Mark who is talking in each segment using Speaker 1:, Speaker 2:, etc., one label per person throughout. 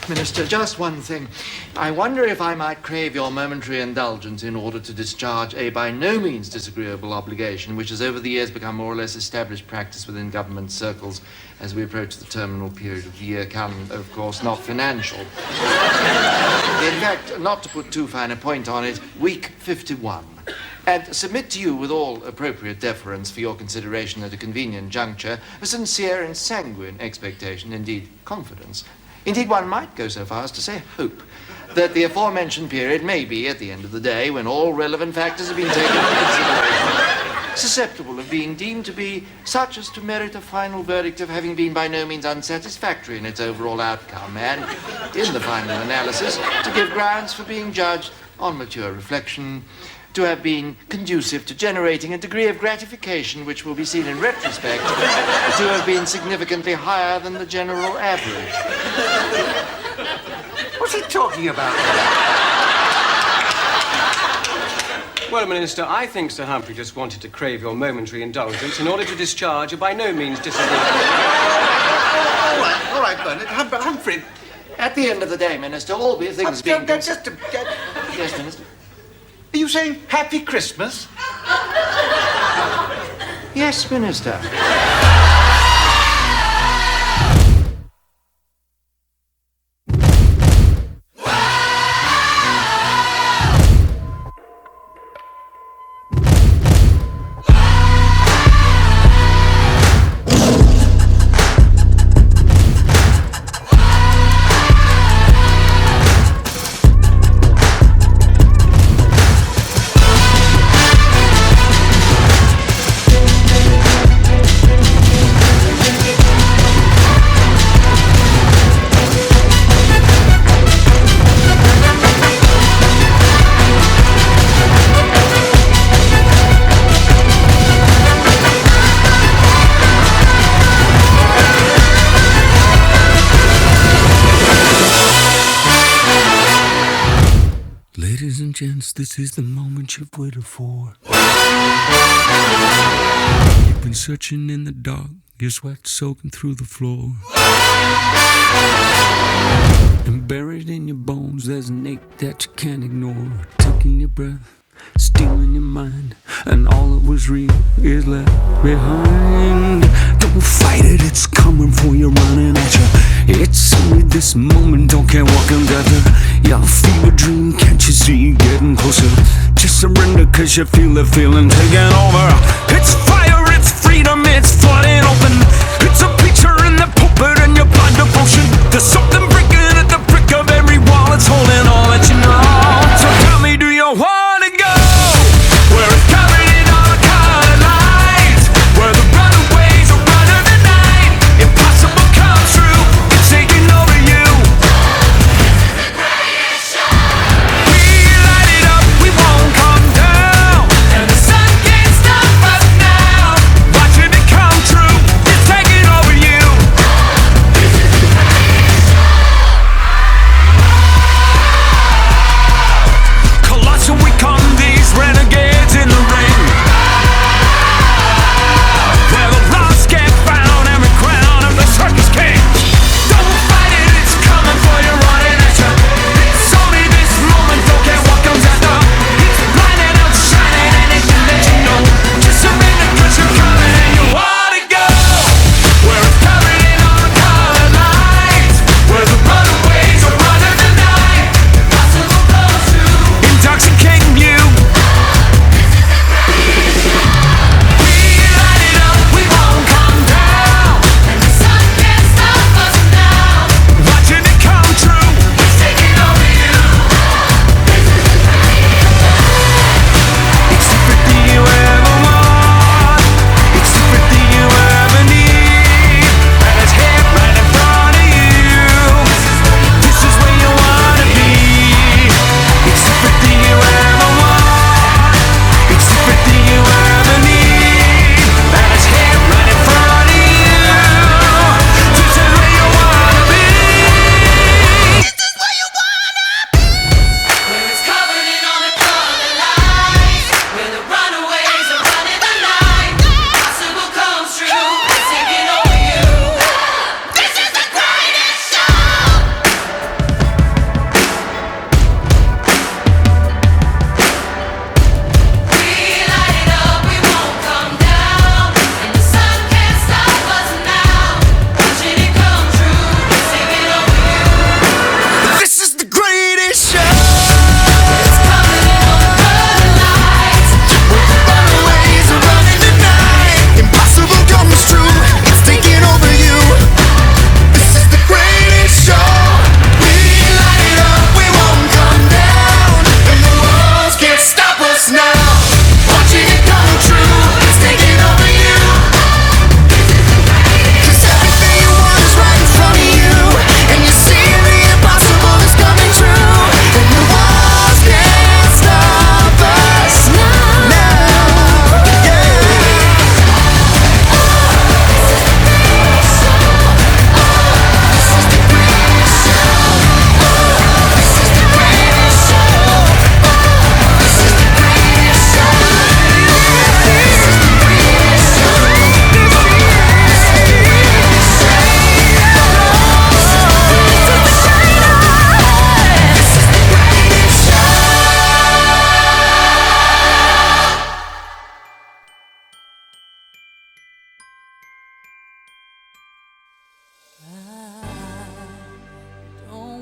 Speaker 1: Minister, just one thing. I wonder if I might crave your momentary indulgence in order to discharge a by no means disagreeable obligation, which has over the years become more or less established practice within government circles as we approach the terminal period of the year, come, of course, not financial. In fact, not to put too fine a point on it, week 51. And submit to you with all appropriate deference for your consideration at a convenient juncture, a sincere and sanguine expectation, indeed confidence. Indeed, one might go so far as to say hope, that the aforementioned period may be, at the end of the day, when all relevant factors have been taken into consideration, susceptible of being deemed to be such as to merit a final verdict of having been by no means unsatisfactory in its overall outcome, and, in the final analysis, to give grounds for being judged on mature reflection, to have been conducive to generating a degree of gratification which will be seen in retrospect to have been significantly higher than the general average.
Speaker 2: What's he talking about?
Speaker 3: Well, Minister, I think Sir Humphrey just wanted to crave your momentary indulgence in order to discharge a by no means disagreeable...
Speaker 2: All right, Bernard. Humphrey...
Speaker 1: At the end of the day, Minister, all these things being... Yes, Minister?
Speaker 2: Are you saying Happy Christmas?
Speaker 1: Yes, Minister.
Speaker 4: Ladies and gents, this is the moment you've waited for. You've been searching in the dark, your sweat soaking through the floor. And buried in your bones, there's an ache that you can't ignore. Taking your breath, stealing your mind, and all that was real is left behind. Don't fight it, it's coming for you, running at you. It's only this moment, don't care what comes after. Your fever dream, can't you see, getting closer? Just surrender, cause you feel the feeling taking over. It's fire, it's freedom, it's flooding open. It's a picture in the pulpit and your blind devotion. There's something breaking at the brick of every wall, it's holding all that you know. So tell me, do you wanna go where it's covered in all the colored lights, where the runaways are running the night? Impossible comes true, it's taking over you. We light it up, we won't come down, and the sun can't stop us now. Watching it come true, it's taking over you.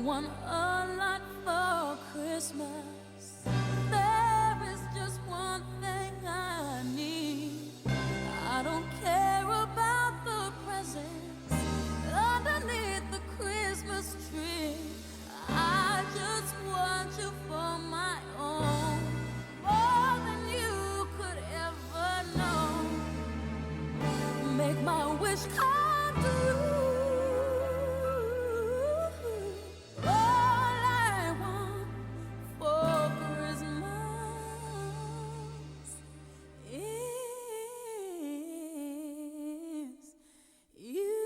Speaker 5: want a lot for Christmas. There is just one thing I need. I don't care about the presents underneath the Christmas tree. I just want you for my own, more than you could ever know. Make my wish come true. All I want for Christmas is you.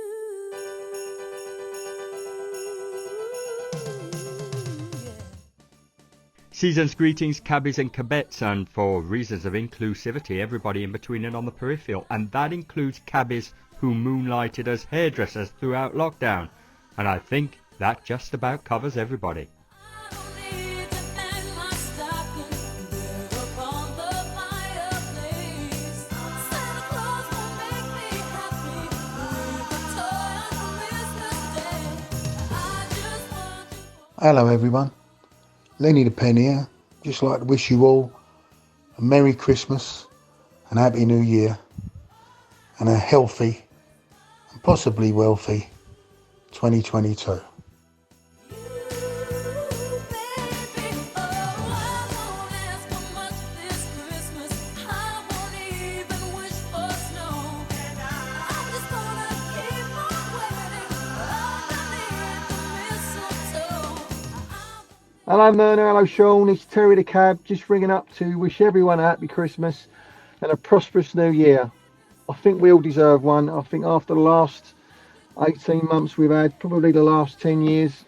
Speaker 6: Season's greetings, cabbies and cabettes, and for reasons of inclusivity, everybody in between and on the peripheral, and that includes cabbies who moonlighted as hairdressers throughout lockdown, and I think that just about covers everybody.
Speaker 5: I don't need to hang my stocking there upon the fireplace. Santa Claus will make me happy with a toy on Christmas Day. I just want you for
Speaker 7: Hello everyone, Lenny the Pen here. Just like to wish you all a Merry Christmas and Happy New Year and a healthy and possibly wealthy 2022.
Speaker 5: you, baby. Oh, I won't ask for much this Christmas. I won't even wish for snow. I'm just gonna keep on waiting underneath the mistletoe.
Speaker 8: Hello Myrna, hello Sean, it's Terry the Cab, just ringing up to wish everyone a happy Christmas and a prosperous new year. I think we all deserve one. I think after the last 18 months we've had, probably the last 10 years,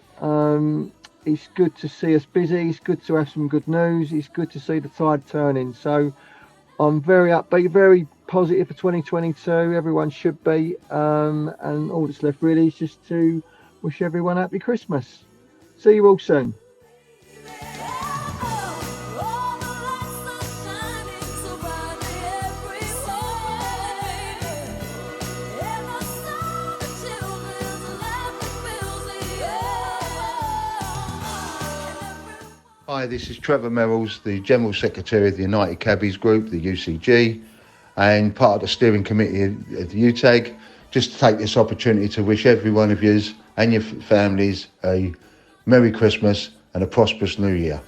Speaker 8: it's good to see us busy, it's good to have some good news, it's good to see the tide turning. So I'm very upbeat, very positive for 2022, everyone should be, and all that's left really is just to wish everyone a happy Christmas. See you all soon.
Speaker 5: All the lights are shining so brightly everywhere. And the sound of children's laughter fills the air.
Speaker 2: Hi, this is Trevor Merrills, the General Secretary of the United Cabbies Group, the UCG, and part of the steering committee of the UTAG. Just to take this opportunity to wish every one of yous and your families a Merry Christmas and a prosperous New Year.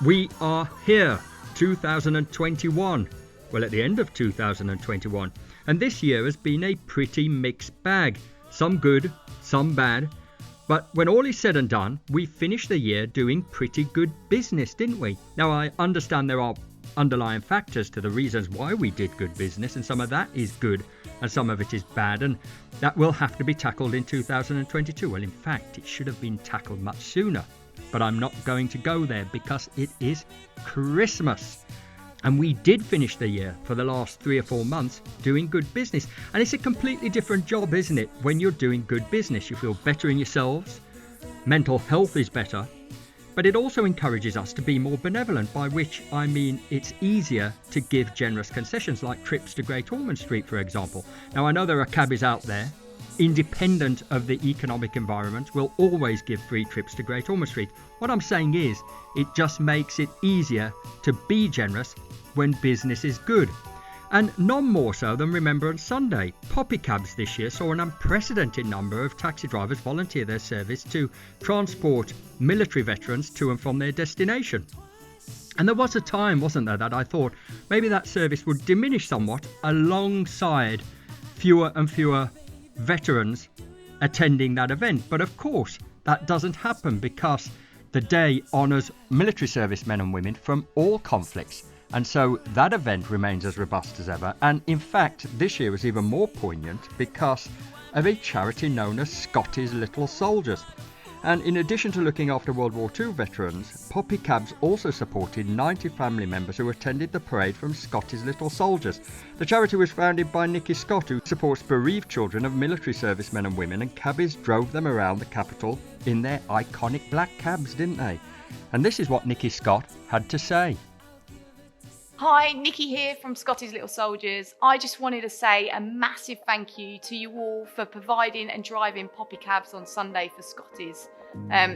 Speaker 6: We are here, 2021. Well, at the end of 2021. And this year has been a pretty mixed bag. Some good, some bad. But when all is said and done, we finished the year doing pretty good business, didn't we? Now, I understand there are underlying factors to the reasons why we did good business, and some of that is good and some of it is bad, and that will have to be tackled in 2022. Well, in fact, it should have been tackled much sooner. But I'm not going to go there because it is Christmas. And we did finish the year for the last 3 or 4 months doing good business. And it's a completely different job, isn't it? When you're doing good business, you feel better in yourselves. Mental health is better. But it also encourages us to be more benevolent, by which I mean it's easier to give generous concessions like trips to Great Ormond Street, for example. Now, I know there are cabbies out there, independent of the economic environment, will always give free trips to Great Ormond Street. What I'm saying is, it just makes it easier to be generous when business is good. And none more so than Remembrance Sunday. Poppy cabs this year saw an unprecedented number of taxi drivers volunteer their service to transport military veterans to and from their destination. And there was a time, wasn't there, that I thought maybe that service would diminish somewhat alongside fewer and fewer veterans attending that event. But of course, that doesn't happen because the day honours military servicemen and women from all conflicts. And so that event remains as robust as ever. And in fact, this year was even more poignant because of a charity known as Scotty's Little Soldiers. And in addition to looking after World War II veterans, Poppy Cabs also supported 90 family members who attended the parade from Scotty's Little Soldiers. The charity was founded by Nikki Scott, who supports bereaved children of military servicemen and women, and cabbies drove them around the capital in their iconic black cabs, didn't they? And this is what Nikki Scott had to say.
Speaker 9: Hi, Nikki here from Scotty's Little Soldiers. I just wanted to say a massive thank you to you all for providing and driving Poppy Cabs on Sunday for Scotty's.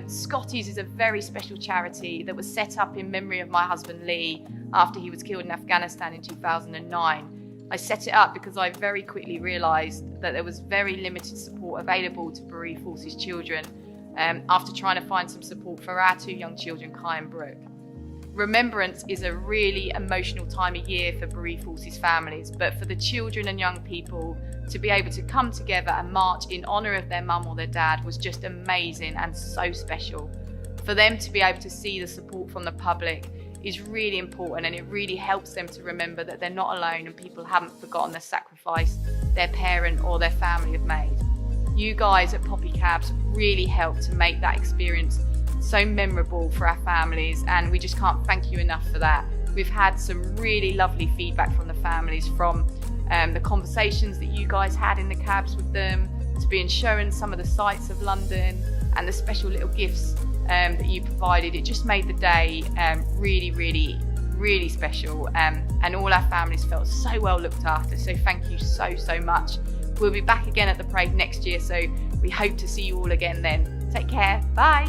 Speaker 9: Scotty's is a very special charity that was set up in memory of my husband Lee after he was killed in Afghanistan in 2009. I set it up because I very quickly realised that there was very limited support available to bereaved forces children after trying to find some support for our 2 young children, Kai and Brooke. Remembrance is a really emotional time of year for bereaved forces families, but for the children and young people to be able to come together and march in honour of their mum or their dad was just amazing and so special. For them to be able to see the support from the public is really important, and it really helps them to remember that they're not alone and people haven't forgotten the sacrifice their parent or their family have made. You guys at Poppy Cabs really helped to make that experience so memorable for our families, and we just can't thank you enough for that. We've had some really lovely feedback from the families, from the conversations that you guys had in the cabs with them, to being shown some of the sights of London and the special little gifts that you provided. It just made the day really special, and all our families felt so well looked after, so thank you so much. We'll be back again at the parade next year, so we hope to see you all again then. Take care, bye.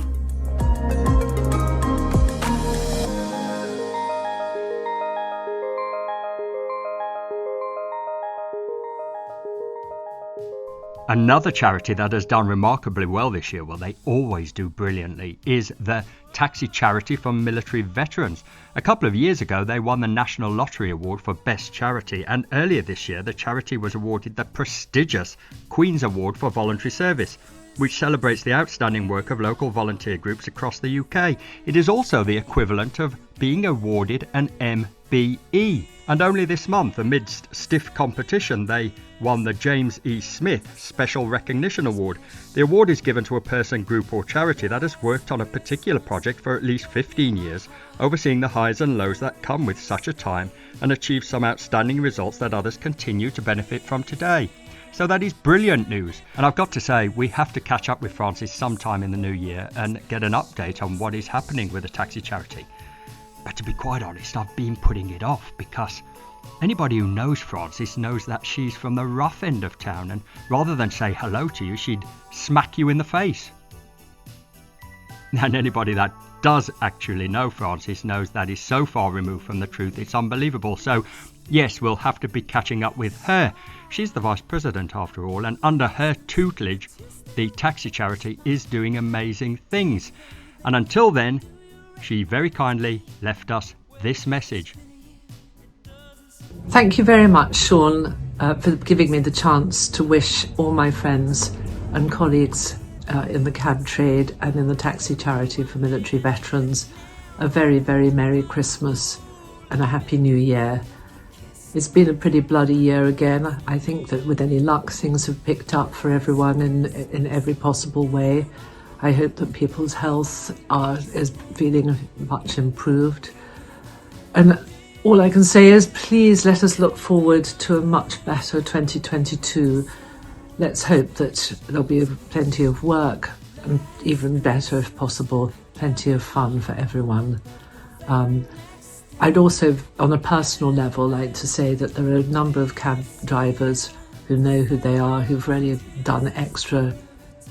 Speaker 6: Another charity that has done remarkably well this year, well, they always do brilliantly, is the Taxi Charity for Military Veterans. A couple of years ago, they won the National Lottery Award for Best Charity, and earlier this year, the charity was awarded the prestigious Queen's Award for Voluntary Service, which celebrates the outstanding work of local volunteer groups across the UK. It is also the equivalent of being awarded an MBE. And only this month, amidst stiff competition, they won the James E. Smith Special Recognition Award. The award is given to a person, group or charity that has worked on a particular project for at least 15 years, overseeing the highs and lows that come with such a time, and achieved some outstanding results that others continue to benefit from today. So that is brilliant news. And I've got to say, we have to catch up with Francis sometime in the new year and get an update on what is happening with the taxi charity. But to be quite honest, I've been putting it off because anybody who knows Francis knows that she's from the rough end of town, and rather than say hello to you, she'd smack you in the face. And anybody that does actually know Francis knows that is so far removed from the truth, it's unbelievable. So yes, we'll have to be catching up with her. She's the vice president after all, and under her tutelage, the taxi charity is doing amazing things. And until then, she very kindly left us this message.
Speaker 10: Thank you very much, Sean, for giving me the chance to wish all my friends and colleagues in the cab trade and in the taxi charity for military veterans a very, very Merry Christmas and a Happy New Year. It's been a pretty bloody year again. I think that with any luck, things have picked up for everyone in every possible way. I hope that people's health is feeling much improved. And all I can say is please let us look forward to a much better 2022. Let's hope that there'll be plenty of work and even better, if possible, plenty of fun for everyone. I'd also, on a personal level, like to say that there are a number of cab drivers who know who they are, who've really done extra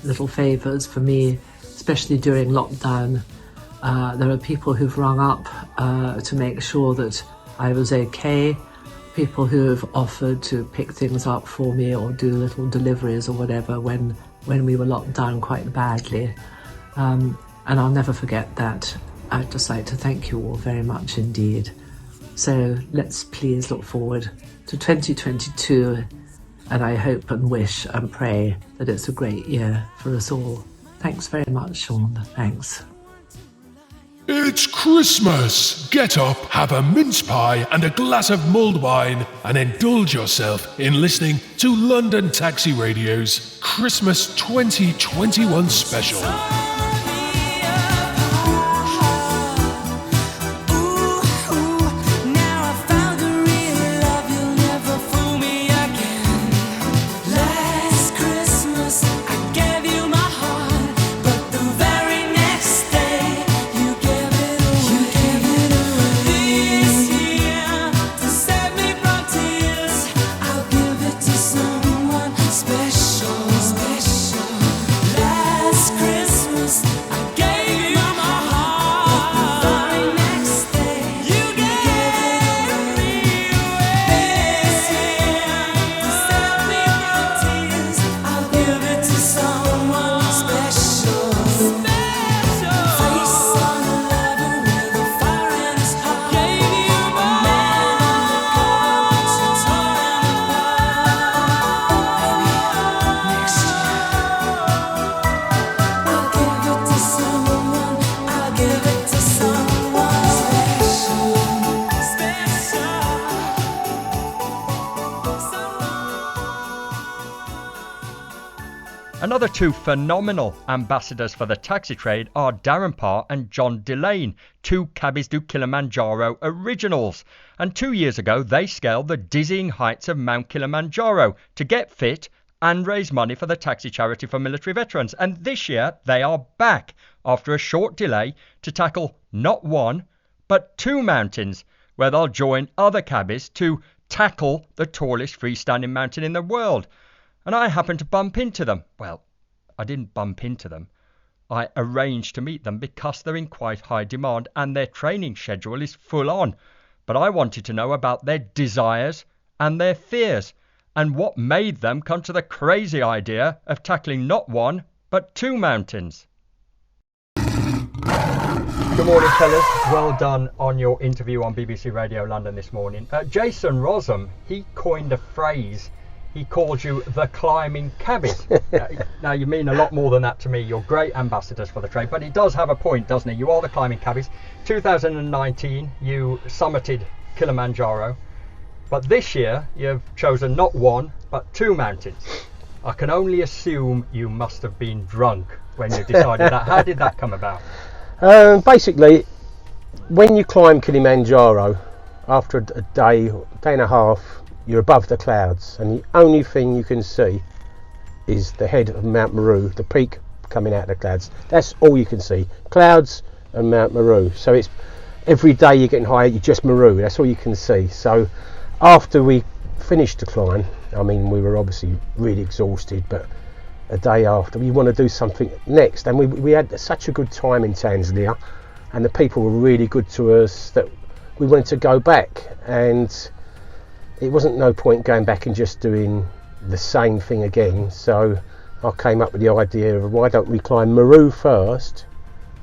Speaker 10: little favours for me, especially during lockdown. There are people who've rung up to make sure that I was okay, people who have offered to pick things up for me or do little deliveries or whatever when we were locked down quite badly. And I'll never forget that. I'd just like to thank you all very much indeed. So let's please look forward to 2022 and I hope and wish and pray that it's a great year for us all. Thanks very much, Sean. Thanks.
Speaker 11: It's Christmas! Get up, have a mince pie and a glass of mulled wine and indulge yourself in listening to London Taxi Radio's Christmas 2021 special.
Speaker 6: Another two phenomenal ambassadors for the taxi trade are Darren Parr and John Delane, two Cabbies Do Kilimanjaro originals. And 2 years ago, they scaled the dizzying heights of Mount Kilimanjaro to get fit and raise money for the taxi charity for military veterans. And this year, they are back after a short delay to tackle not one, but two mountains, where they'll join other cabbies to tackle the tallest freestanding mountain in the world. And I happened to bump into them. Well, I didn't bump into them. I arranged to meet them because they're in quite high demand and their training schedule is full on. But I wanted to know about their desires and their fears and what made them come to the crazy idea of tackling not one, but two mountains. Good morning, fellas. Well done on your interview on BBC Radio London this morning. Jason Rossum, he coined a phrase. He called you the climbing cabbies. Now, you mean a lot more than that to me. You're great ambassadors for the trade, but he does have a point, doesn't he? You are the climbing cabbies. 2019, you summited Kilimanjaro, but this year you've chosen not one, but two mountains. I can only assume you must have been drunk when you decided that. How did that come about?
Speaker 12: Basically, when you climb Kilimanjaro, after a day and a half, you're above the clouds, and the only thing you can see is the head of Mount Meru, the peak coming out of the clouds. That's all you can see, clouds and Mount Meru. So it's every day you're getting higher, you just Meru, that's all you can see. So after we finished the climb, I mean, we were obviously really exhausted, but a day after, we want to do something next, and we had such a good time in Tanzania, and the people were really good to us that we wanted to go back. And it wasn't no point going back and just doing the same thing again. So I came up with the idea of, why don't we climb Meru first,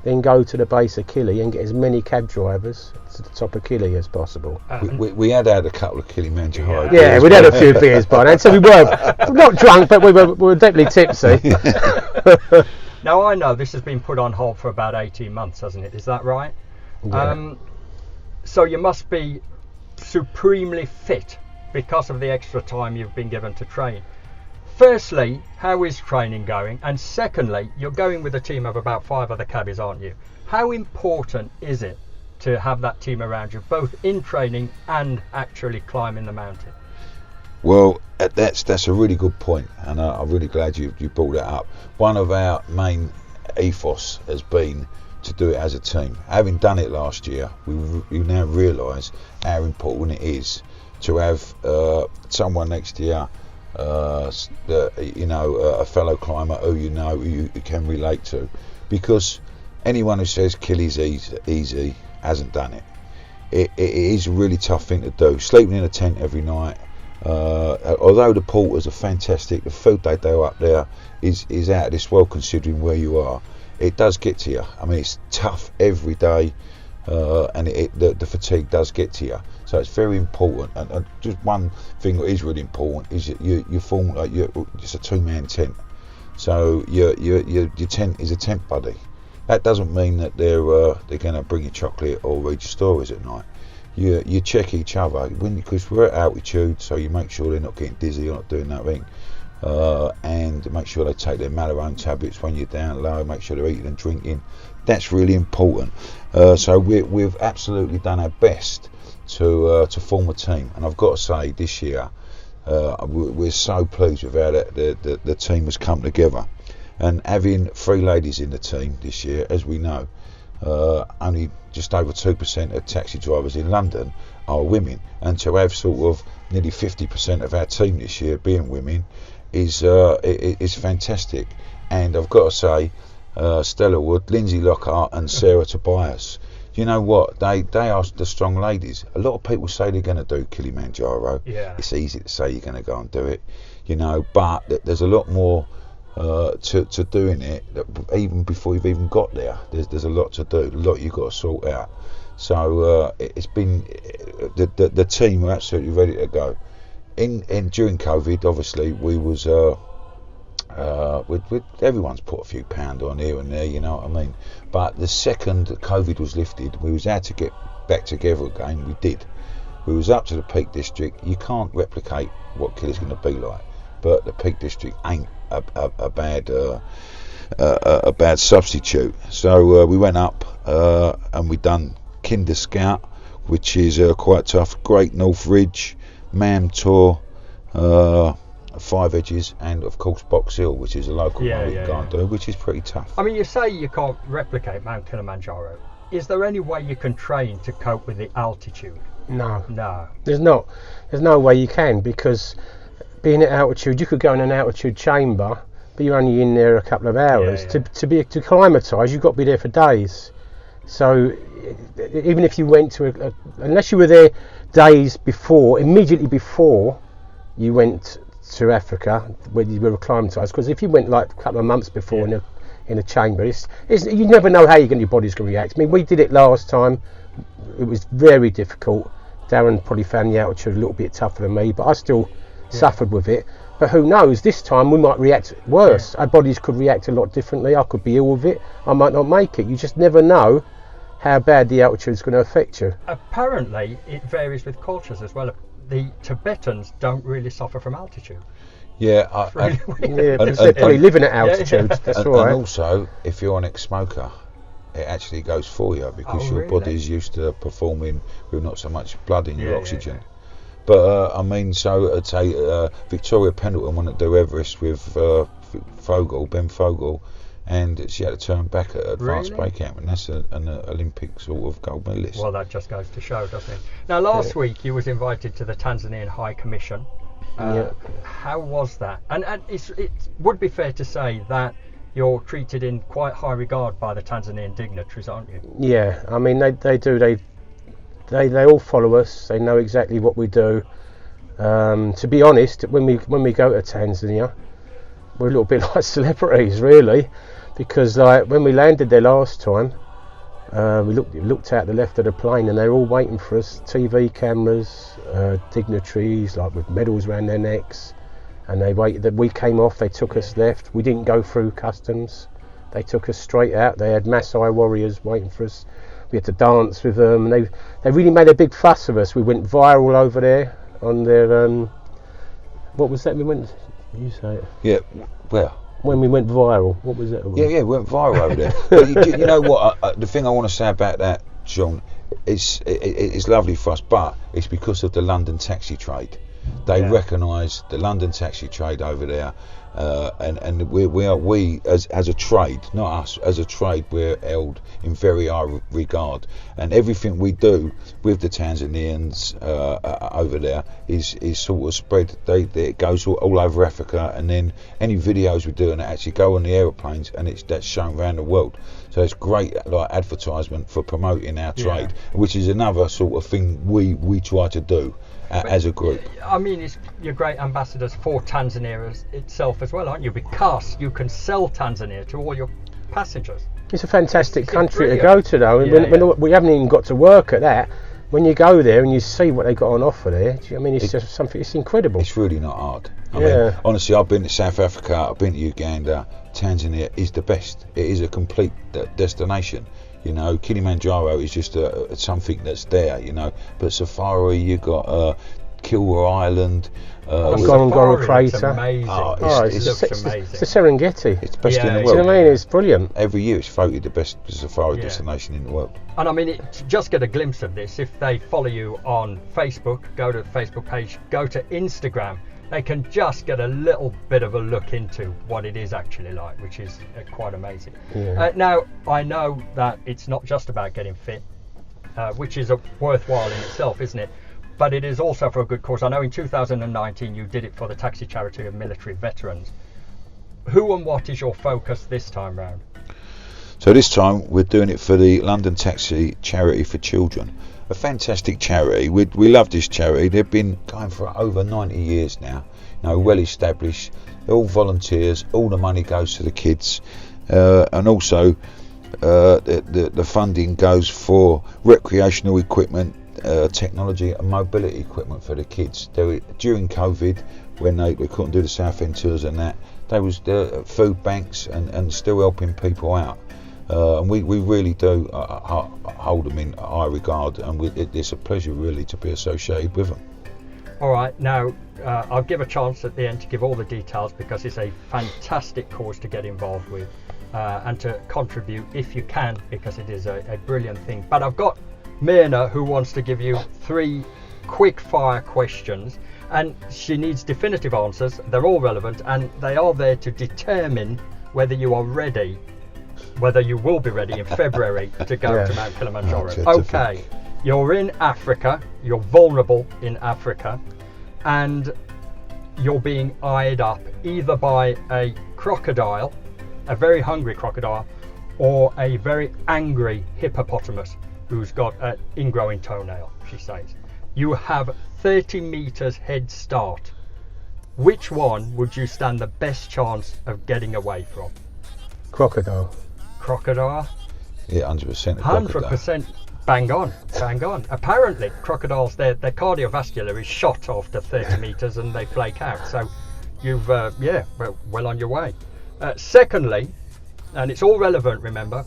Speaker 12: then go to the base of Kili and get as many cab drivers to the top of Kili as possible.
Speaker 2: We had a couple of Kilimanjaro.
Speaker 12: Yeah, we'd had a few beers by then, so we were not drunk, but we were definitely tipsy.
Speaker 6: Now, I know this has been put on hold for about 18 months, hasn't it? Is that right?
Speaker 12: Yeah.
Speaker 6: So you must be supremely fit because of the extra time you've been given to train. Firstly, how is training going? And secondly, you're going with a team of about 5 other cabbies, aren't you? How important is it to have that team around you, both in training and actually climbing the mountain?
Speaker 2: Well, that's a really good point, and I'm really glad you brought that up. One of our main ethos has been to do it as a team. Having done it last year, we now realise how important it is to have someone next to you, a fellow climber who you can relate to, because anyone who says Kili's easy hasn't done it. It is a really tough thing to do. Sleeping in a tent every night, although the porters are fantastic, the food they do up there is out of this world considering where you are. It does get to you. I mean, it's tough every day, and the fatigue does get to you.
Speaker 13: So it's very important. And just one thing that is really important is that you form like it's a 2-man tent. So your tent is a tent buddy. That doesn't mean that they're going to bring you chocolate or read you stories at night. You check each other because we're at altitude, so you make sure they're not getting dizzy or not doing nothing, and make sure they take their Malarone tablets when you're down low. Make sure they're eating and drinking. That's really important. So we've absolutely done our best to form a team, and I've got to say this year we're so pleased with how the team has come together. And having 3 ladies in the team this year, as we know, only just over 2% of taxi drivers in London are women, and to have sort of nearly 50% of our team this year being women is fantastic. And I've got to say, Stella Wood, Lindsay Lockhart and Sarah Tobias, you know what, they are the strong ladies. A lot of people say they're going to do Kilimanjaro. It's easy to say you're going to go and do it, you know, but there's a lot more to doing it. Even before you've even got there, there's a lot to do, a lot you've got to sort out. So it's been the team are absolutely ready to go. In during COVID, obviously we was with everyone's put a few pound on here and there, you know what I mean. But the second COVID was lifted, we was able to get back together again. We did. We was up to the Peak District. You can't replicate what Killy's going to be like, but the Peak District ain't a bad substitute. So we went up and we done Kinder Scout, which is quite tough. Great North Ridge, Mam Tour, 5 Edges, and of course Box Hill, which is a local one we can't do, which is pretty tough.
Speaker 6: I mean, you say you can't replicate Mount Kilimanjaro. Is there any way you can train to cope with the altitude?
Speaker 12: No.
Speaker 6: There's
Speaker 12: no way you can, because being at altitude, you could go in an altitude chamber, but you're only in there a couple of hours. To acclimatise, you've got to be there for days. So even if you went to unless you were there days before, immediately before you went to Africa, when you were acclimatised, because if you went like a couple of months before in a chamber, you never know how your body's going to react. I mean, we did it last time. It was very difficult. Darren probably found the altitude a little bit tougher than me, but I still suffered with it. But who knows, this time we might react worse. Our bodies could react a lot differently. I could be ill with it, I might not make it. You just never know how bad the altitude is going to affect you.
Speaker 6: Apparently it varies with cultures as well. The Tibetans don't really suffer from altitude.
Speaker 12: Because they're probably living at altitude. That's all right.
Speaker 13: And also, if you're an ex-smoker, it actually goes for you, because your body is used to performing with not so much blood in your oxygen. But I mean, so I'd say Victoria Pendleton wanted to do Everest with Ben Fogle, and she had to turn back at advanced base camp, and that's an Olympic sort of gold medalist.
Speaker 6: Well, that just goes to show, doesn't it? Now, last week you was invited to the Tanzanian High Commission. How was that? And it would be fair to say that you're treated in quite high regard by the Tanzanian dignitaries, aren't you?
Speaker 12: Yeah, I mean they do. They all follow us. They know exactly what we do. To be honest, when we go to Tanzania, we're a little bit like celebrities, really, because like when we landed there last time, we looked out the left of the plane and they're all waiting for us. TV cameras, dignitaries like with medals around their necks, and they waited. We came off. They took us left. We didn't go through customs. They took us straight out. They had Maasai warriors waiting for us. We had to dance with them, and they really made a big fuss of us. We went viral over there on their what was that? You say it.
Speaker 13: Yeah, well,
Speaker 12: when we went viral, what was that?
Speaker 13: We went viral over there. But you know what? The thing I want to say about that, John, it's lovely for us, but it's because of the London taxi trade. They recognise the London taxi trade over there, and we as a trade, not us, as a trade, we're held in very high regard, and everything we do with the Tanzanians over there is sort of spread. It goes all over Africa, and then any videos we do and actually go on the aeroplanes, and that's shown around the world. So it's great, like advertisement for promoting our trade, which is another sort of thing we try to do as a group.
Speaker 6: I mean, you're great ambassadors for Tanzania itself as well, aren't you? Because you can sell Tanzania to all your passengers.
Speaker 12: It's a fantastic country to go to, though. When we haven't even got to work at that, when you go there and you see what they got on offer there, do you know what I mean? It's just something. It's incredible.
Speaker 13: It's really not hard. I mean, honestly, I've been to South Africa, I've been to Uganda. Tanzania is the best. It is a complete destination. You know, Kilimanjaro is just something that's there. You know, but safari, you got Kilwa Island.
Speaker 12: Ngorongoro Crater.
Speaker 3: Amazing.
Speaker 12: It's the Serengeti.
Speaker 13: It's the best in the world.
Speaker 12: Do you know what I mean? It's brilliant.
Speaker 13: Every year it's voted the best safari destination in the world.
Speaker 6: And I mean, to just get a glimpse of this, if they follow you on Facebook, go to the Facebook page, go to Instagram, they can just get a little bit of a look into what it is actually like, which is quite amazing. Now, I know that it's not just about getting fit, which is worthwhile in itself, isn't it? But it is also for a good cause. I know in 2019 you did it for the Taxi Charity of Military Veterans. Who and what is your focus this time round?
Speaker 13: So this time we're doing it for the London Taxi Charity for Children. A fantastic charity. We love this charity. They've been going for over 90 years now. You know, well established. They're all volunteers. All the money goes to the kids, and also the funding goes for recreational equipment, technology and mobility equipment for the kids. During COVID, when they couldn't do the Southend tours and that, they was food banks and still helping people out. And we really do hold them in high regard, and it's a pleasure really to be associated with them.
Speaker 6: All right, now I'll give a chance at the end to give all the details, because it's a fantastic cause to get involved with and to contribute if you can, because it is a brilliant thing. But I've got Myrna who wants to give you 3 quick fire questions, and she needs definitive answers. They're all relevant and they are there to determine whether you are ready, whether you will be ready in February to go to Mount Kilimanjaro. Okay, you're in Africa, you're vulnerable in Africa, and you're being eyed up either by a crocodile, a very hungry crocodile, or a very angry hippopotamus who's got an ingrowing toenail, she says. You have 30 meters head start. Which one would you stand the best chance of getting away from?
Speaker 12: Crocodile.
Speaker 6: Crocodile?
Speaker 13: Yeah, 100%.
Speaker 6: 100%. Bang on. Apparently, crocodiles, their cardiovascular is shot after 30 meters and they flake out. So you've, well on your way. Secondly, and it's all relevant, remember,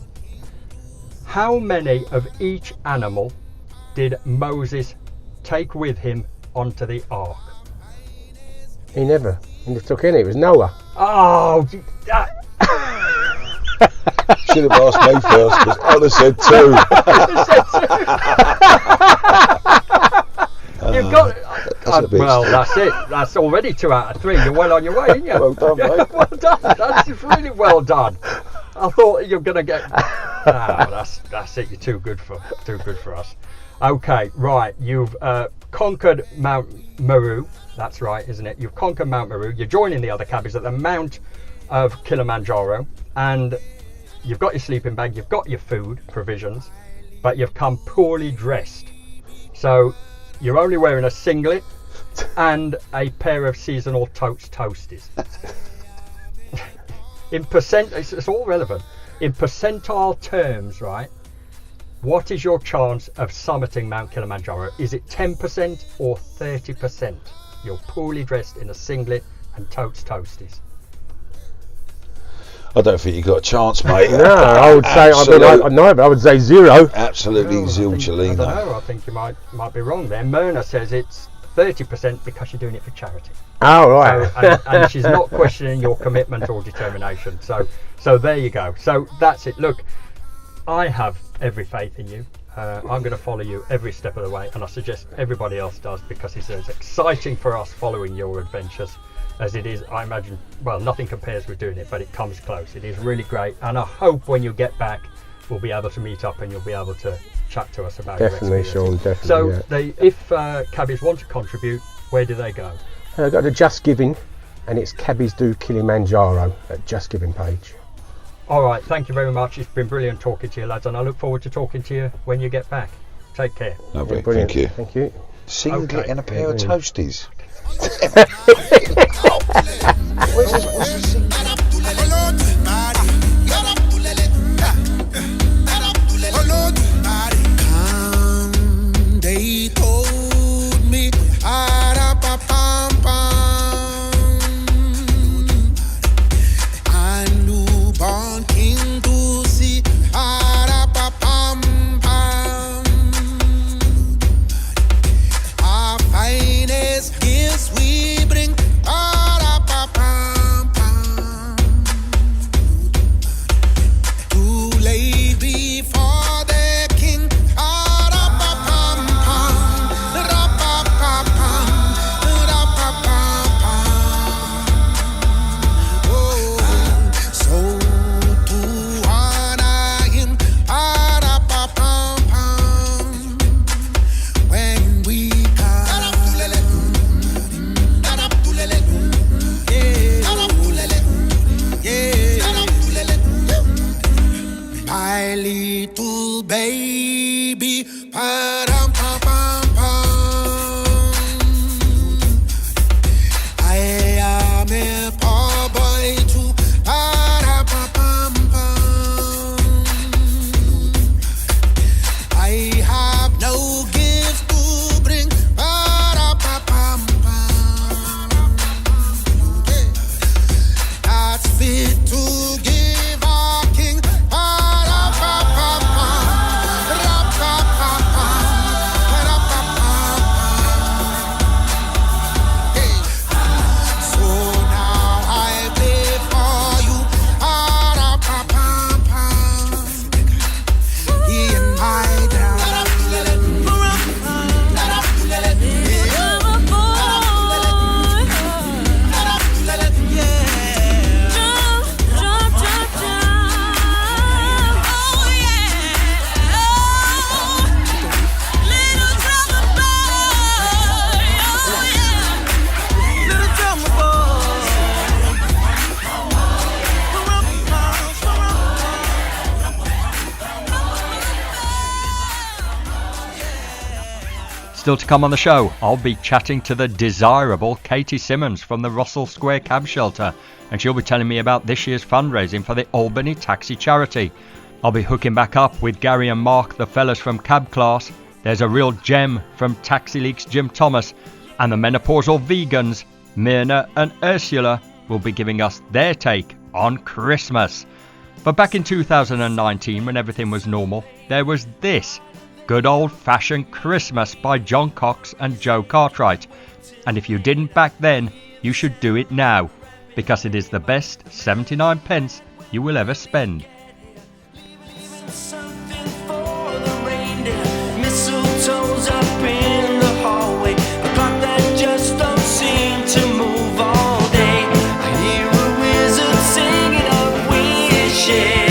Speaker 6: how many of each animal did Moses take with him onto the ark?
Speaker 12: He never took any. It was Noah.
Speaker 6: Oh,
Speaker 13: should have asked me first, because I'd have said 2.
Speaker 6: You've got it. Well, that's it. That's already 2 out of 3. You're well on your way, aren't you?
Speaker 13: Well done, mate.
Speaker 6: Well done. That's really well done. I thought you were going to get. That's it. You're too good for us. Okay, right. You've conquered Mount Meru. That's right, isn't it? You've conquered Mount Meru. You're joining the other cabbies at the Mount of Kilimanjaro, and you've got your sleeping bag. You've got your food provisions, but you've come poorly dressed. So you're only wearing a singlet and a pair of seasonal toasties. In it's all relevant. In percentile terms, right? What is your chance of summiting Mount Kilimanjaro? Is it 10% or 30%? You're poorly dressed in a singlet and toasties.
Speaker 13: I don't think you got a chance, mate.
Speaker 12: No, I would say I would say 0.
Speaker 13: Absolutely zilchalina.
Speaker 6: I don't know. I think you might be wrong there. Myrna says it's 30% because you're doing it for charity.
Speaker 12: Oh, right.
Speaker 6: So, and she's not questioning your commitment or determination. So there you go. So that's it. Look, I have every faith in you. I'm going to follow you every step of the way, and I suggest everybody else does, because it's as exciting for us following your adventures as it is, I imagine. Well, nothing compares with doing it, but it comes close. It is really great, and I hope when you get back we'll be able to meet up and you'll be able to chat to us about
Speaker 12: definitely,
Speaker 6: your experience.
Speaker 12: Sean, definitely.
Speaker 6: So if cabbies want to contribute, where do they go?
Speaker 12: Go to Just Giving, and it's Cabbies Do Kilimanjaro at Just Giving page.
Speaker 6: All right, thank you very much. It's been brilliant talking to you, lads, and I look forward to talking to you when you get back. Take care.
Speaker 13: Lovely,
Speaker 12: Yeah,
Speaker 13: thank you.
Speaker 12: Thank you.
Speaker 13: Singlet and a pair of toasties.
Speaker 14: Come, baby. Pa-dum-pum-pum-pum. I am a poor boy too. Pa-dum-pum-pum-pum. I have no gift to bring. Pa-dum-pum-pum-pum. That's fit to give our king.
Speaker 6: Still to come on the show, I'll be chatting to the desirable Katie Simmons from the Russell Square Cab Shelter, and she'll be telling me about this year's fundraising for the Albany Taxi Charity. I'll be hooking back up with Gary and Mark, the fellas from Cab Class. There's a real gem from Taxi Leaks Jim Thomas, and the menopausal vegans, Myrna and Ursula, will be giving us their take on Christmas. But back in 2019, when everything was normal, there was this Good Old-Fashioned Christmas by John Cox and Joe Cartwright. And if you didn't back then, you should do it now, because it is the best 79 pence you will ever spend.
Speaker 15: Mistletoe's up in the hallway, a clock that just don't seem to move all day. I hear a wizard singing of wishes.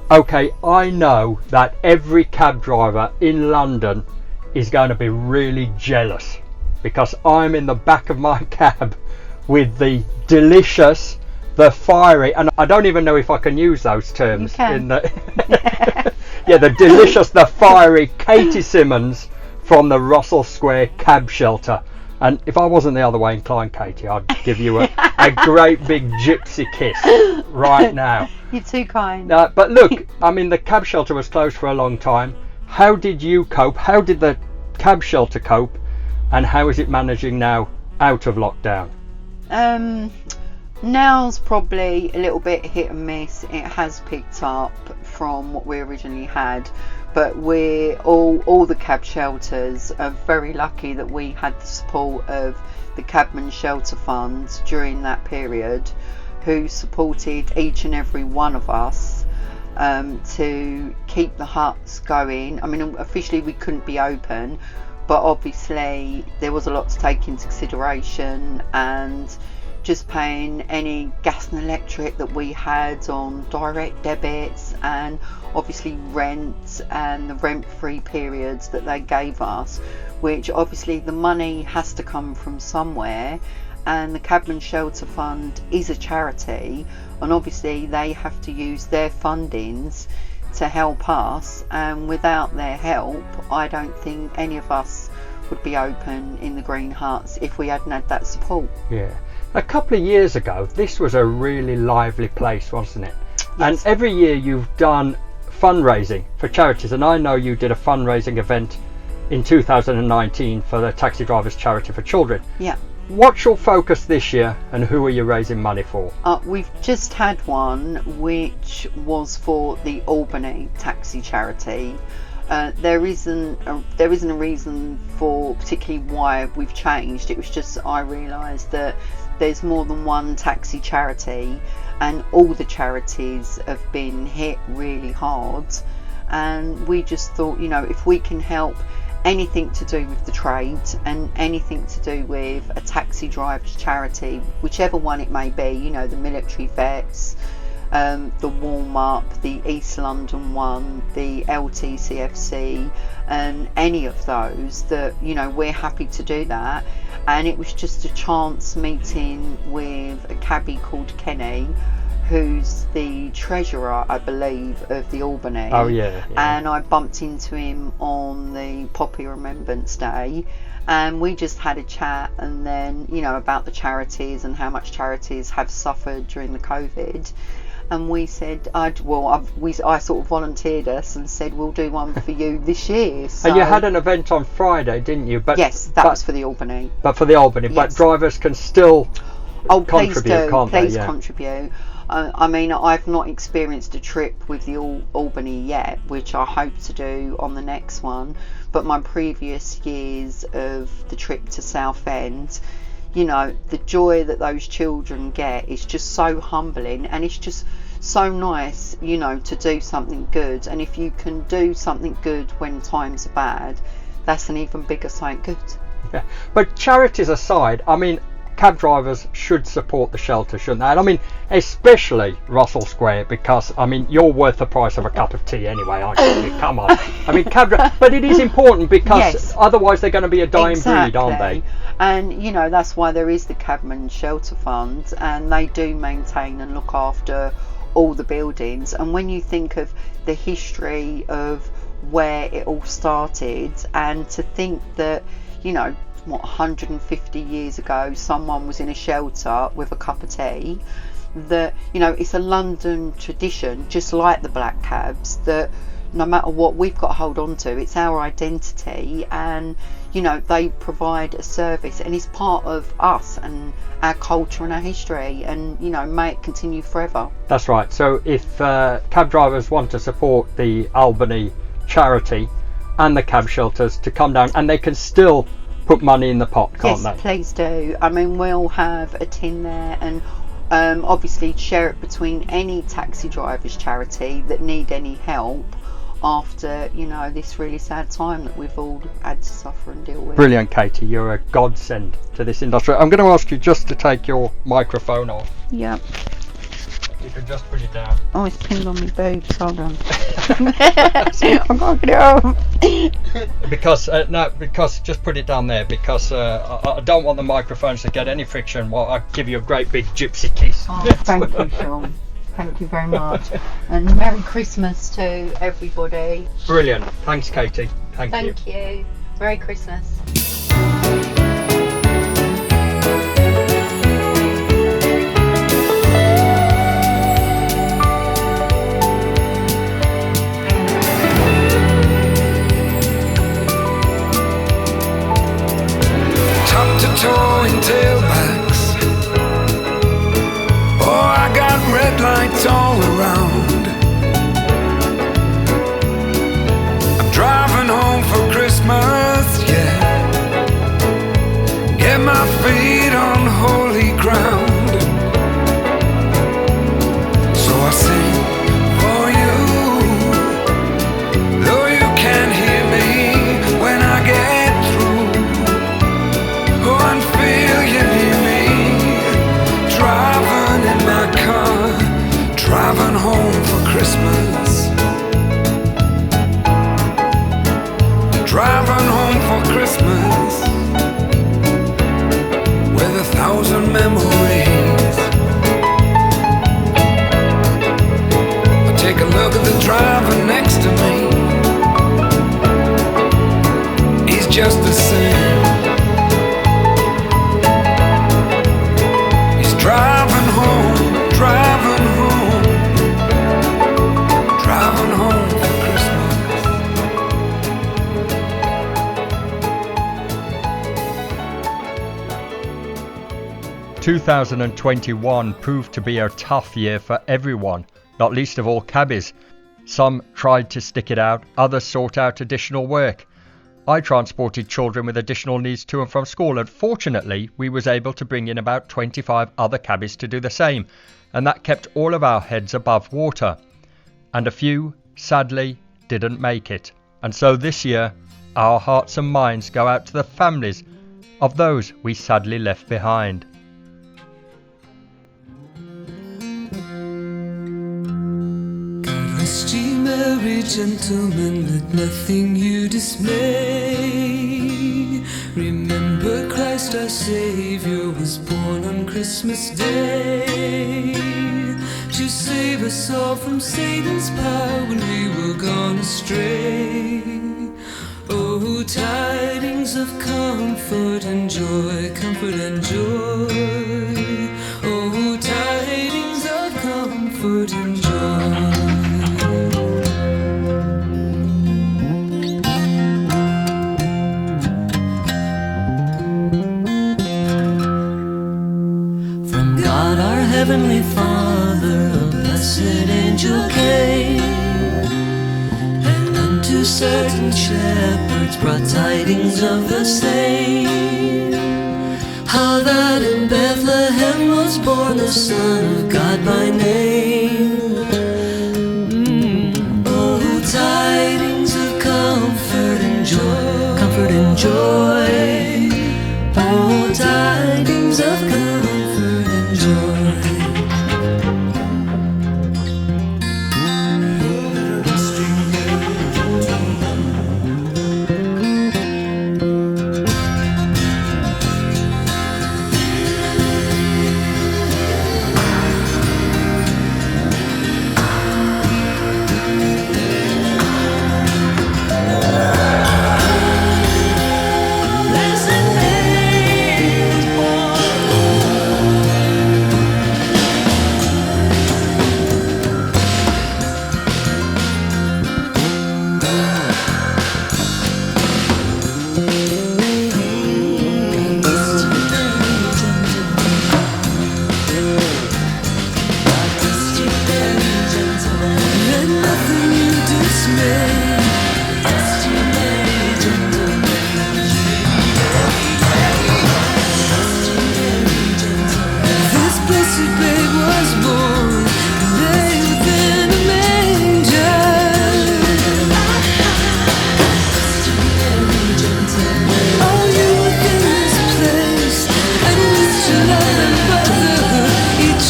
Speaker 6: Okay, I know that every cab driver in London is going to be really jealous because I'm in the back of my cab with the delicious, the fiery, and I don't even know if I can use those terms.
Speaker 16: You can.
Speaker 6: In the yeah, the delicious, the fiery Katie Simmons from the Russell Square cab shelter. And if I wasn't the other way inclined, Katie, I'd give you a great big gypsy kiss right now.
Speaker 16: You're too kind.
Speaker 6: But look, I mean, the cab shelter was closed for a long time. How did you cope? How did the cab shelter cope? And how is it managing now out of lockdown?
Speaker 16: Now's probably a little bit hit and miss. It has picked up from what we originally had. But we're all the cab shelters are very lucky that we had the support of the Cabman Shelter Fund during that period, who supported each and every one of us to keep the huts going. I mean, officially we couldn't be open, but obviously there was a lot to take into consideration, and just paying any gas and electric that we had on direct debits, and obviously rent and the rent-free periods that they gave us, which obviously the money has to come from somewhere, and the Cabman Shelter Fund is a charity, and obviously they have to use their fundings to help us, and without their help I don't think any of us would be open in the green huts if we hadn't had that support.
Speaker 6: Yeah. A couple of years ago, this was a really lively place, wasn't it?
Speaker 16: Yes.
Speaker 6: And every year you've done fundraising for charities, and I know you did a fundraising event in 2019 for the Taxi Drivers Charity for Children.
Speaker 16: Yeah.
Speaker 6: What's your focus this year, and who are you raising money for?
Speaker 16: We've just had one which was for the Albany Taxi Charity. There isn't a reason for particularly why we've changed. It was just I realised that there's more than one taxi charity, and all the charities have been hit really hard, and we just thought, you know, if we can help anything to do with the trade and anything to do with a taxi driver's charity, whichever one it may be, you know, the military vets, the warm up, the East London one, the LTCFC, and any of those, that, you know, we're happy to do that. And it was just a chance meeting with a cabbie called Kenny, who's the treasurer, I believe, of the Albany.
Speaker 6: Oh yeah.
Speaker 16: And I bumped into him on the Poppy Remembrance Day, and we just had a chat, and then, you know, about the charities and how much charities have suffered during the COVID. And we said, I sort of volunteered us and said, we'll do one for you this year. So,
Speaker 6: and you had an event on Friday, didn't you? But
Speaker 16: yes, that was for the Albany.
Speaker 6: But for the Albany,
Speaker 16: yes.
Speaker 6: But drivers can still contribute, can't they?
Speaker 16: Please contribute. I mean, I've not experienced a trip with the Albany yet, which I hope to do on the next one. But my previous years of the trip to Southend, you know, the joy that those children get is just so humbling, and it's just so nice, you know, to do something good. And if you can do something good when times are bad, that's an even bigger something good.
Speaker 6: Yeah. But charities aside, I mean, cab drivers should support the shelter, shouldn't they? And I mean, especially Russell Square, because I mean, you're worth the price of a cup of tea anyway, aren't you? Come on. I mean, but it is important, because
Speaker 16: yes,
Speaker 6: otherwise they're going to be a dying breed, aren't they?
Speaker 16: And you know, that's why there is the Cabman Shelter Fund, and they do maintain and look after all the buildings. And when you think of the history of where it all started, and to think that, you know, what, 150 years ago someone was in a shelter with a cup of tea, that, you know, it's a London tradition, just like the black cabs, that no matter what, we've got to hold on to. It's our identity, and you know, they provide a service, and it's part of us and our culture and our history, and you know, may it continue forever.
Speaker 6: That's right. So if cab drivers want to support the Albany charity and the cab shelters, to come down, and they can still put money in the pot, can't they?
Speaker 16: Yes, please do. I mean, we'll have a tin there, and obviously share it between any taxi drivers charity that need any help after, you know, this really sad time that we've all had to suffer and deal with.
Speaker 6: Brilliant, Katie. You're a godsend to this industry. I'm going to ask you just to take your microphone off.
Speaker 16: Yeah.
Speaker 6: You can just put it down.
Speaker 16: Oh, it's pinned on my boobs. Hold on. I can't get it off.
Speaker 6: Because just put it down there, because I don't want the microphones to get any friction while I give you a great big gypsy kiss.
Speaker 16: Oh, thank you, Sean. Thank you very much. And Merry Christmas to everybody.
Speaker 6: Brilliant. Thanks, Katie. Thank you.
Speaker 16: Thank you. Merry Christmas.
Speaker 4: Top to toe in tailbacks. Oh, I got red lights all around. I'm driving home for Christmas, yeah. Get my feet on holy ground. So I sing for you, though you can't hear me when I get through. Go and feel you near me, driving in my car, driving home for Christmas. Driving home for Christmas with 1,000 memories. I take a look at the driver next to me. He's just the same. He's driving home, driving home, driving home for Christmas.
Speaker 6: 2021 proved to be a tough year for everyone, not least of all cabbies. Some tried to stick it out, others sought out additional work. I transported children with additional needs to and from school, and fortunately we was able to bring in about 25 other cabbies to do the same, and that kept all of our heads above water. And a few, sadly, didn't make it. And so this year, our hearts and minds go out to the families of those we sadly left behind.
Speaker 15: Rest ye merry gentlemen, let nothing you dismay. Remember Christ our Saviour was born on Christmas Day, to save us all from Satan's power when we were gone astray. Oh, tidings of comfort and joy, comfort and joy. Oh, tidings of comfort and joy. Heavenly Father, a blessed angel came, and unto certain shepherds brought tidings of the same, how that in Bethlehem was born the Son of God by name. Oh, tidings of comfort and joy, comfort and joy. Oh, tidings of comfort and joy.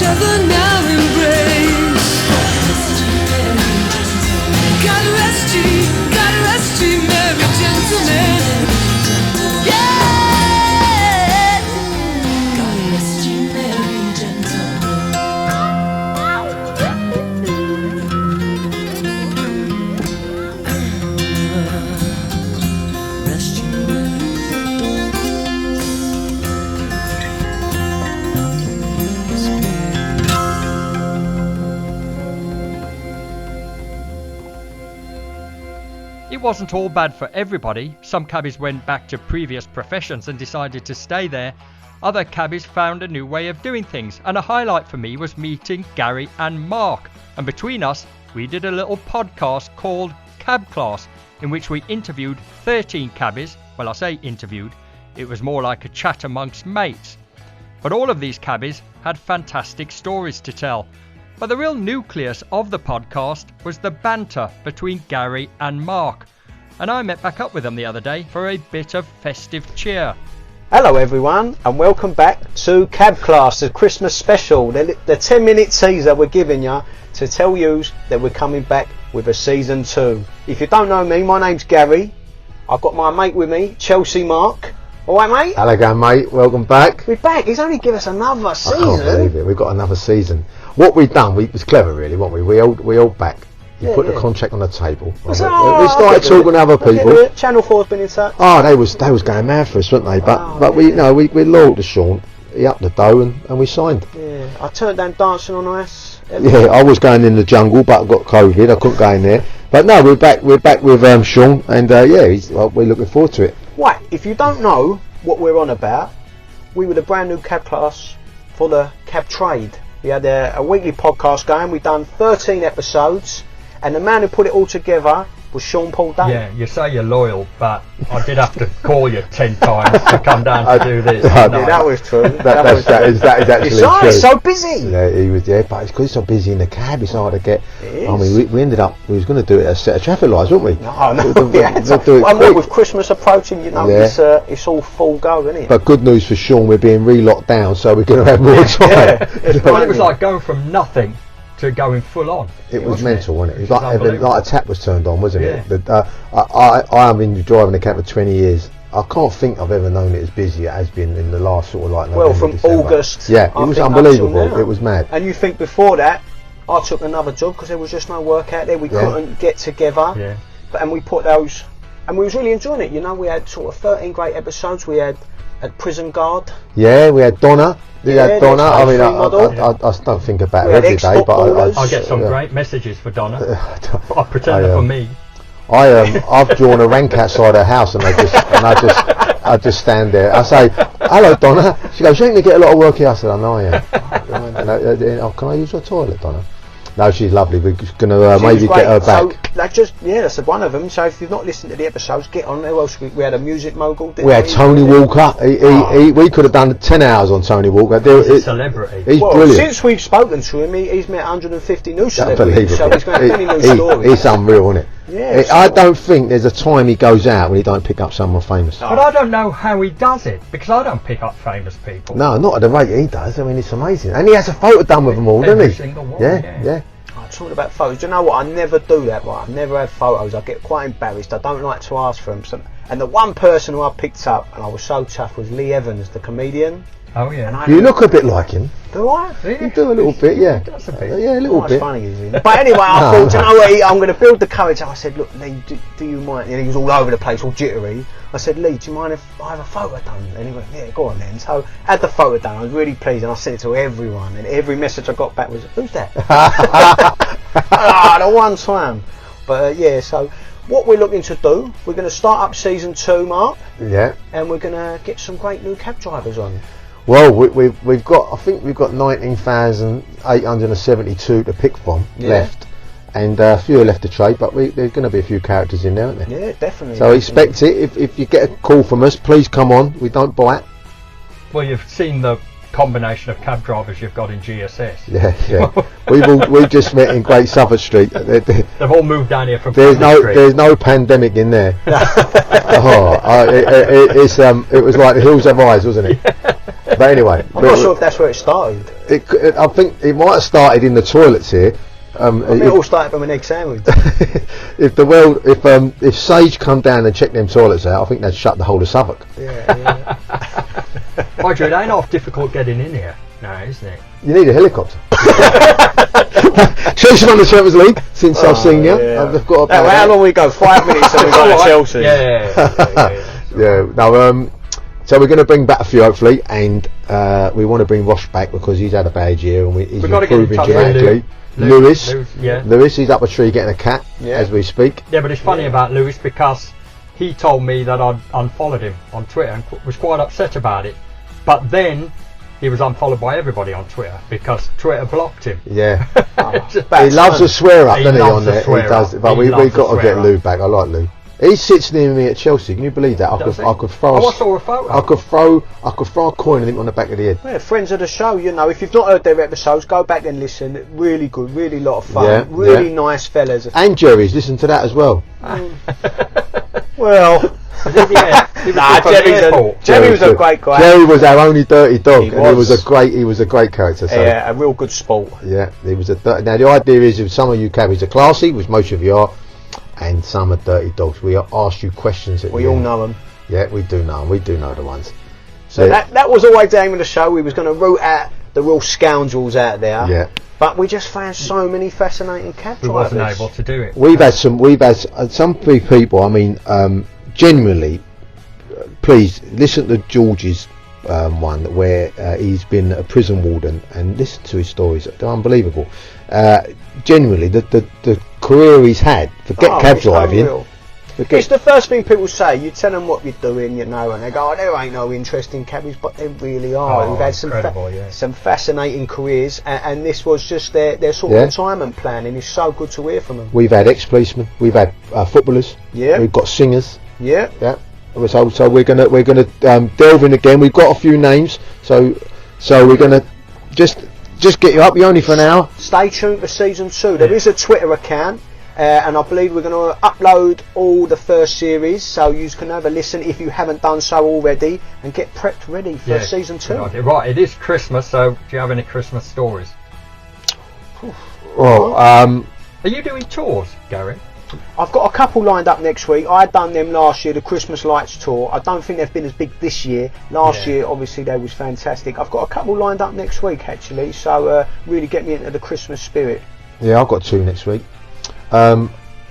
Speaker 15: Other now embrace.
Speaker 6: It wasn't all bad for everybody. Some cabbies went back to previous professions and decided to stay there. Other cabbies found a new way of doing things, and a highlight for me was meeting Gary and Mark. And between us, we did a little podcast called Cab Class, in which we interviewed 13 cabbies. Well, I say interviewed, it was more like a chat amongst mates. But all of these cabbies had fantastic stories to tell. But the real nucleus of the podcast was the banter between Gary and Mark. And I met back up with them the other day for a bit of festive cheer.
Speaker 12: Hello everyone, and welcome back to Cab Class, the Christmas special, the 10-minute teaser we're giving you to tell you that we're coming back with a season 2. If you don't know me, my name's Gary. I've got my mate with me, Chelsea Mark. Alright mate?
Speaker 17: Hello again mate, welcome back.
Speaker 12: We're back, he's only given us another season.
Speaker 17: I can't believe it, we've got another season. What we've done, it was clever really, weren't we? We all back. You put the contract on the table. We started talking to other people.
Speaker 12: Channel 4's been in touch.
Speaker 17: Oh, they was going mad for us, weren't they? But we loyal to Sean. He upped the dough and we signed.
Speaker 12: Yeah, I turned down Dancing on Ice.
Speaker 17: Yeah, I was going in the jungle, but I got COVID. I couldn't go in there. But no, we're back with Sean, and we're looking forward to it.
Speaker 12: Right, if you don't know what we're on about, we were the brand new cab class for the cab trade. We had a weekly podcast going. We've done 13 episodes. And the man who put it all together was Sean Paul Day.
Speaker 6: Yeah, you say you're loyal, but I did have to call you 10 times to come down to do this.
Speaker 12: Yeah, that was true.
Speaker 17: That is actually true.
Speaker 12: He's so busy.
Speaker 17: Yeah, he was. Yeah, but it's because he's so busy in the cab. It's hard to get. I mean, we ended up. We was going to do it at a set of traffic lights, weren't we?
Speaker 12: No. With Christmas approaching, it's all full go, isn't it?
Speaker 17: But good news for Sean, we're being re-locked down, so we're going to have more time.
Speaker 6: Well, it was like going from nothing to going full on.
Speaker 17: It was mental, wasn't it? It was like a tap was turned on, wasn't it? But I have been driving a cab for 20 years. I can't think I've ever known it as busy as it has been in the last sort of like November,
Speaker 12: from
Speaker 17: December.
Speaker 12: August.
Speaker 17: Yeah, it was unbelievable. It was mad.
Speaker 12: And you think before that, I took another job because there was just no work out there. We couldn't get together.
Speaker 6: Yeah.
Speaker 12: And we put those, and we was really enjoying it. You know, we had sort of 13 great episodes. We had Prison Guard.
Speaker 17: Yeah, we had Donna. I mean,
Speaker 12: I
Speaker 17: don't think about her every day, but
Speaker 6: I get some great messages for Donna. I pretend they're for me.
Speaker 17: I've drawn a rank outside her house, and I just stand there. I say, "Hello, Donna." She goes, "You ain't gonna get a lot of work here." I said, "I know I am." Can I use your toilet, Donna? No, she's lovely. We're going to maybe get her back.
Speaker 12: So that's one of them. So if you've not listened to the episodes, get on. Who else? We had a music mogul.
Speaker 17: We had Tony Walker. We could have done 10 hours on Tony Walker.
Speaker 6: He's a celebrity.
Speaker 17: He's brilliant.
Speaker 12: Since we've spoken to him, he's met 150 new celebrities. So he's going to have many new stories.
Speaker 17: It's unreal, isn't it?
Speaker 12: Yeah,
Speaker 17: I don't think there's a time he goes out when he don't pick up someone famous.
Speaker 6: But I don't know how he does it, because I don't pick up famous people.
Speaker 17: No, not at the rate he does. I mean, it's amazing. And he has a photo done with them all, doesn't he?
Speaker 6: Every single one,
Speaker 17: yeah.
Speaker 12: Talking about photos, do you know what? I never do that, right? I never have photos. I get quite embarrassed. I don't like to ask for them. And the one person who I picked up, and I was so tough, was Lee Evans, the comedian.
Speaker 6: Oh yeah.
Speaker 17: You look a bit like him.
Speaker 12: Do I?
Speaker 17: You do a little bit, yeah. Yeah, a little bit.
Speaker 12: Funny, isn't it? But anyway, I thought, you know what? I'm going to build the courage. I said, look, Lee, do you mind? And he was all over the place, all jittery. I said, Lee, do you mind if I have a photo done? And he went, yeah, go on then. So I had the photo done. I was really pleased, and I sent it to everyone. And every message I got back was, who's that? The one time. But so what we're looking to do, we're going to start up season 2, Mark.
Speaker 17: Yeah.
Speaker 12: And we're going to get some great new cab drivers on.
Speaker 17: Well, we've got 19,872 to pick from left, and a few are left to trade, but there's going to be a few characters in there, aren't there?
Speaker 12: Yeah, definitely.
Speaker 17: So expect it. If you get a call from us, please come on. We don't bite.
Speaker 6: Well, you've seen the combination of cab drivers you've got in GSS.
Speaker 17: Yeah. We've just met in Great Suffolk Street.
Speaker 6: They've all moved down here from.
Speaker 17: There's no pandemic in there. It was like the hills have eyes, wasn't it? But anyway,
Speaker 12: I'm not sure if that's where it started.
Speaker 17: I think it might have started in the toilets here.
Speaker 12: It all started from an egg sandwich.
Speaker 17: If Sage come down and check them toilets out, I think they'd shut the whole of Suffolk.
Speaker 12: Yeah.
Speaker 6: Mind you, it ain't half difficult getting in here now, isn't it?
Speaker 17: You need a helicopter. Chelsea won the Champions League since I've seen you. I've got
Speaker 12: how long we go? 5 minutes and we go to Chelsea.
Speaker 17: Yeah. No. So we're going to bring back a few, hopefully, and we want to bring Ross back because he's had a bad year and he's improving dramatically. Lewis.
Speaker 6: Yeah.
Speaker 17: Lewis, he's up a tree getting a cat as we speak.
Speaker 6: Yeah, but it's funny about Lewis because he told me that I'd unfollowed him on Twitter and was quite upset about it. But then he was unfollowed by everybody on Twitter because Twitter blocked him.
Speaker 17: Yeah. He loves a swear up, doesn't he, on there? He does. But we got to get Lou back. I like Lou. He sits near me at Chelsea. Can you believe that? I could throw.
Speaker 6: I saw a photo.
Speaker 17: I could throw a coin at him on the back of the head.
Speaker 12: Yeah, friends of the show, you know. If you've not heard their episodes, go back and listen. Really good, really lot of fun. Really nice fellas.
Speaker 17: And Jerry's listened to that as well.
Speaker 12: Well, Jerry was a great guy.
Speaker 17: Jerry was our only dirty dog, he was a great character. So.
Speaker 12: Yeah, a real good sport.
Speaker 17: Yeah, he was now the idea is if some of you cabbies are classy, which most of you are, and some are dirty dogs, we ask you questions.
Speaker 12: We all know them.
Speaker 17: Yeah, we do know them. We do know the ones.
Speaker 12: So that was always the aim of the show. We was going to root out the real scoundrels out there.
Speaker 17: Yeah.
Speaker 12: But we just found so many fascinating cab drivers.
Speaker 6: We wasn't able to do it.
Speaker 17: We've had some big people. I mean, generally, please listen to George's one where he's been a prison warden and listen to his stories. They're unbelievable. Generally, the career he's had, forget cab driving.
Speaker 12: It's the first thing people say. You tell them what you're doing, you know, and they go, "Oh, there ain't no interest in cabbies," but there really are. We've had some fascinating careers, and this was just their sort of retirement plan, and it's so good to hear from them.
Speaker 17: We've had ex-policemen, we've had footballers, we've got singers, yeah. So we're gonna delve in again. We've got a few names, so we're gonna just get you up. You're only for an hour.
Speaker 12: Stay tuned for season 2. There is a Twitter account. And I believe we're going to upload all the first series, so you can have a listen if you haven't done so already, and get prepped ready for season 2.
Speaker 6: Right, it is Christmas, so do you have any Christmas stories?
Speaker 17: Well,
Speaker 6: are you doing tours, Gary?
Speaker 12: I've got a couple lined up next week. I had done them last year, the Christmas Lights tour. I don't think they've been as big this year. Last year, obviously, they was fantastic. I've got a couple lined up next week, actually, so really get me into the Christmas spirit.
Speaker 17: Yeah, I've got 2 next week.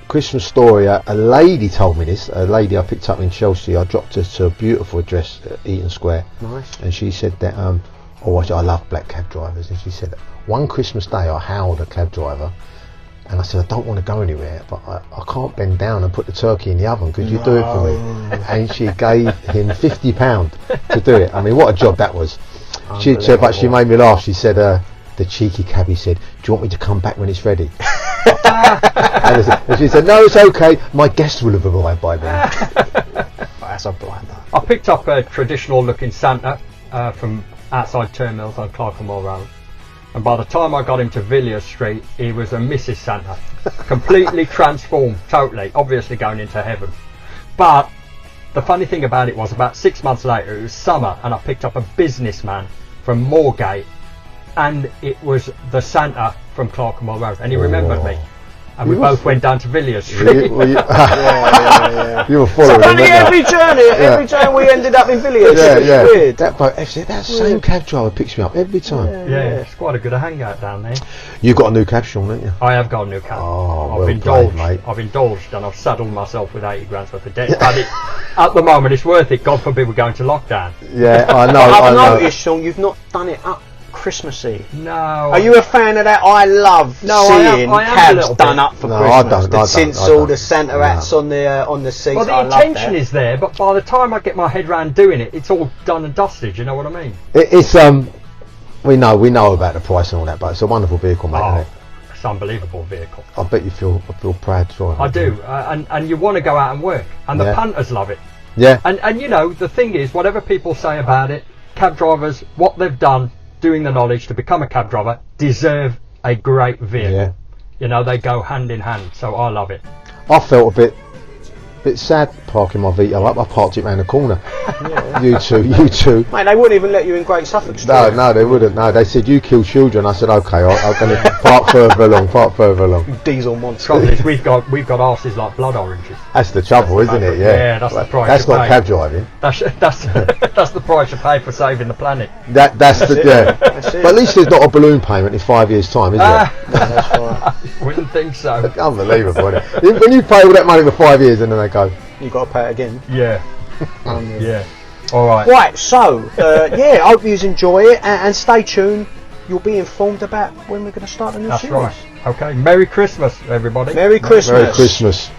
Speaker 17: Christmas story, a lady told me this, a lady I picked up in Chelsea. I dropped her to a beautiful address at Eaton Square.
Speaker 12: Nice.
Speaker 17: And she said that I love black cab drivers, and she said that one Christmas day I howled a cab driver and I said, I don't want to go anywhere, but I can't bend down and put the turkey in the oven, could you do it for me? And she gave him £50 to do it. I mean, what a job that was. She said, but she made me laugh. She said, the cheeky cabbie said, do you want me to come back when it's ready? And she said, no, it's okay, my guests will have arrived by then.
Speaker 12: That's a blinder.
Speaker 6: I picked up a traditional looking Santa from outside Turnmills on Clerkenwell Road, and by the time I got him to Villiers Street, he was a Mrs. Santa, completely transformed, totally, obviously going into heaven. But the funny thing about it was, about 6 months later, it was summer, and I picked up a businessman from Moorgate, and it was the Santa from Clerkenwell Road, and he remembered me. And we both went down to Villiers Street.
Speaker 17: You were following
Speaker 12: so every journey we ended up in Villiers. It's weird.
Speaker 17: That same cab driver picks me up every time.
Speaker 6: Yeah, it's quite a good hangout down there.
Speaker 17: You've got a new cab, Sean, haven't you?
Speaker 6: I have got a new cab. I've indulged and I've saddled myself with 80 grand's worth of debt. But at the moment it's worth it. God forbid we're going to lockdown.
Speaker 17: Yeah, I know.
Speaker 12: I've noticed, Sean, you've not done it up Christmassy.
Speaker 6: No.
Speaker 12: Are you a fan of that? I love seeing cabs done up for Christmas. The tinsel, the Santa hats on the seats.
Speaker 6: Well, the intention is there, but by the time I get my head round doing it, it's all done and dusted. You know what I mean?
Speaker 17: It's we know about the price and all that, but it's a wonderful vehicle, mate. Isn't it?
Speaker 6: It's an unbelievable vehicle.
Speaker 17: I bet you feel proud to drive it.
Speaker 6: I do, and you want to go out and work, and the punters love it.
Speaker 17: Yeah.
Speaker 6: And you know, the thing is, whatever people say about it, cab drivers, what they've done, doing the knowledge to become a cab driver, deserve a great vehicle. Yeah. You know, they go hand in hand, so I love it.
Speaker 17: I felt a bit sad parking my Vito up. I parked it round the corner. You two.
Speaker 12: Mate, they wouldn't even let you in Great Suffolk Street.
Speaker 17: No, they wouldn't. No, they said you kill children. I said okay, I'm going to park further along.
Speaker 12: Diesel monster.
Speaker 6: Trouble is, we've got arses like blood oranges.
Speaker 17: That's the trouble, isn't it?
Speaker 6: Yeah, that's the price.
Speaker 17: That's not cab driving.
Speaker 6: That's the price you pay for saving the planet.
Speaker 17: That's it. But at least there's not a balloon payment in 5 years' time, is there?
Speaker 12: That's right.
Speaker 6: Wouldn't think so.
Speaker 17: Unbelievable, isn't it? When you pay all that money for 5 years and then they go,
Speaker 12: you got to pay it again.
Speaker 6: Yeah. Yeah. All right.
Speaker 12: Right. So, I hope you enjoy it and stay tuned. You'll be informed about when we're going to start a new series.
Speaker 6: That's right. Okay, Merry Christmas, everybody.
Speaker 12: Merry Christmas.
Speaker 17: Merry Christmas.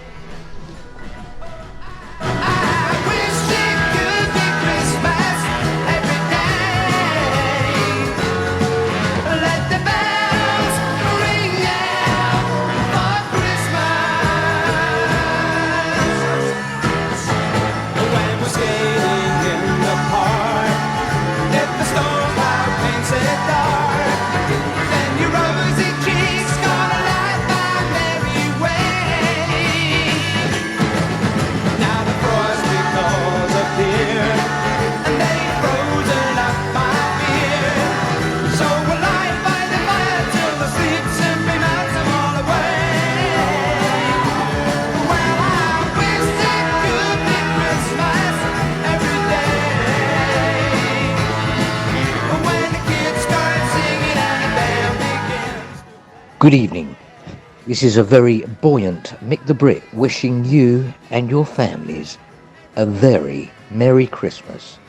Speaker 18: Good evening. This is a very buoyant Mick the Brit wishing you and your families a very Merry Christmas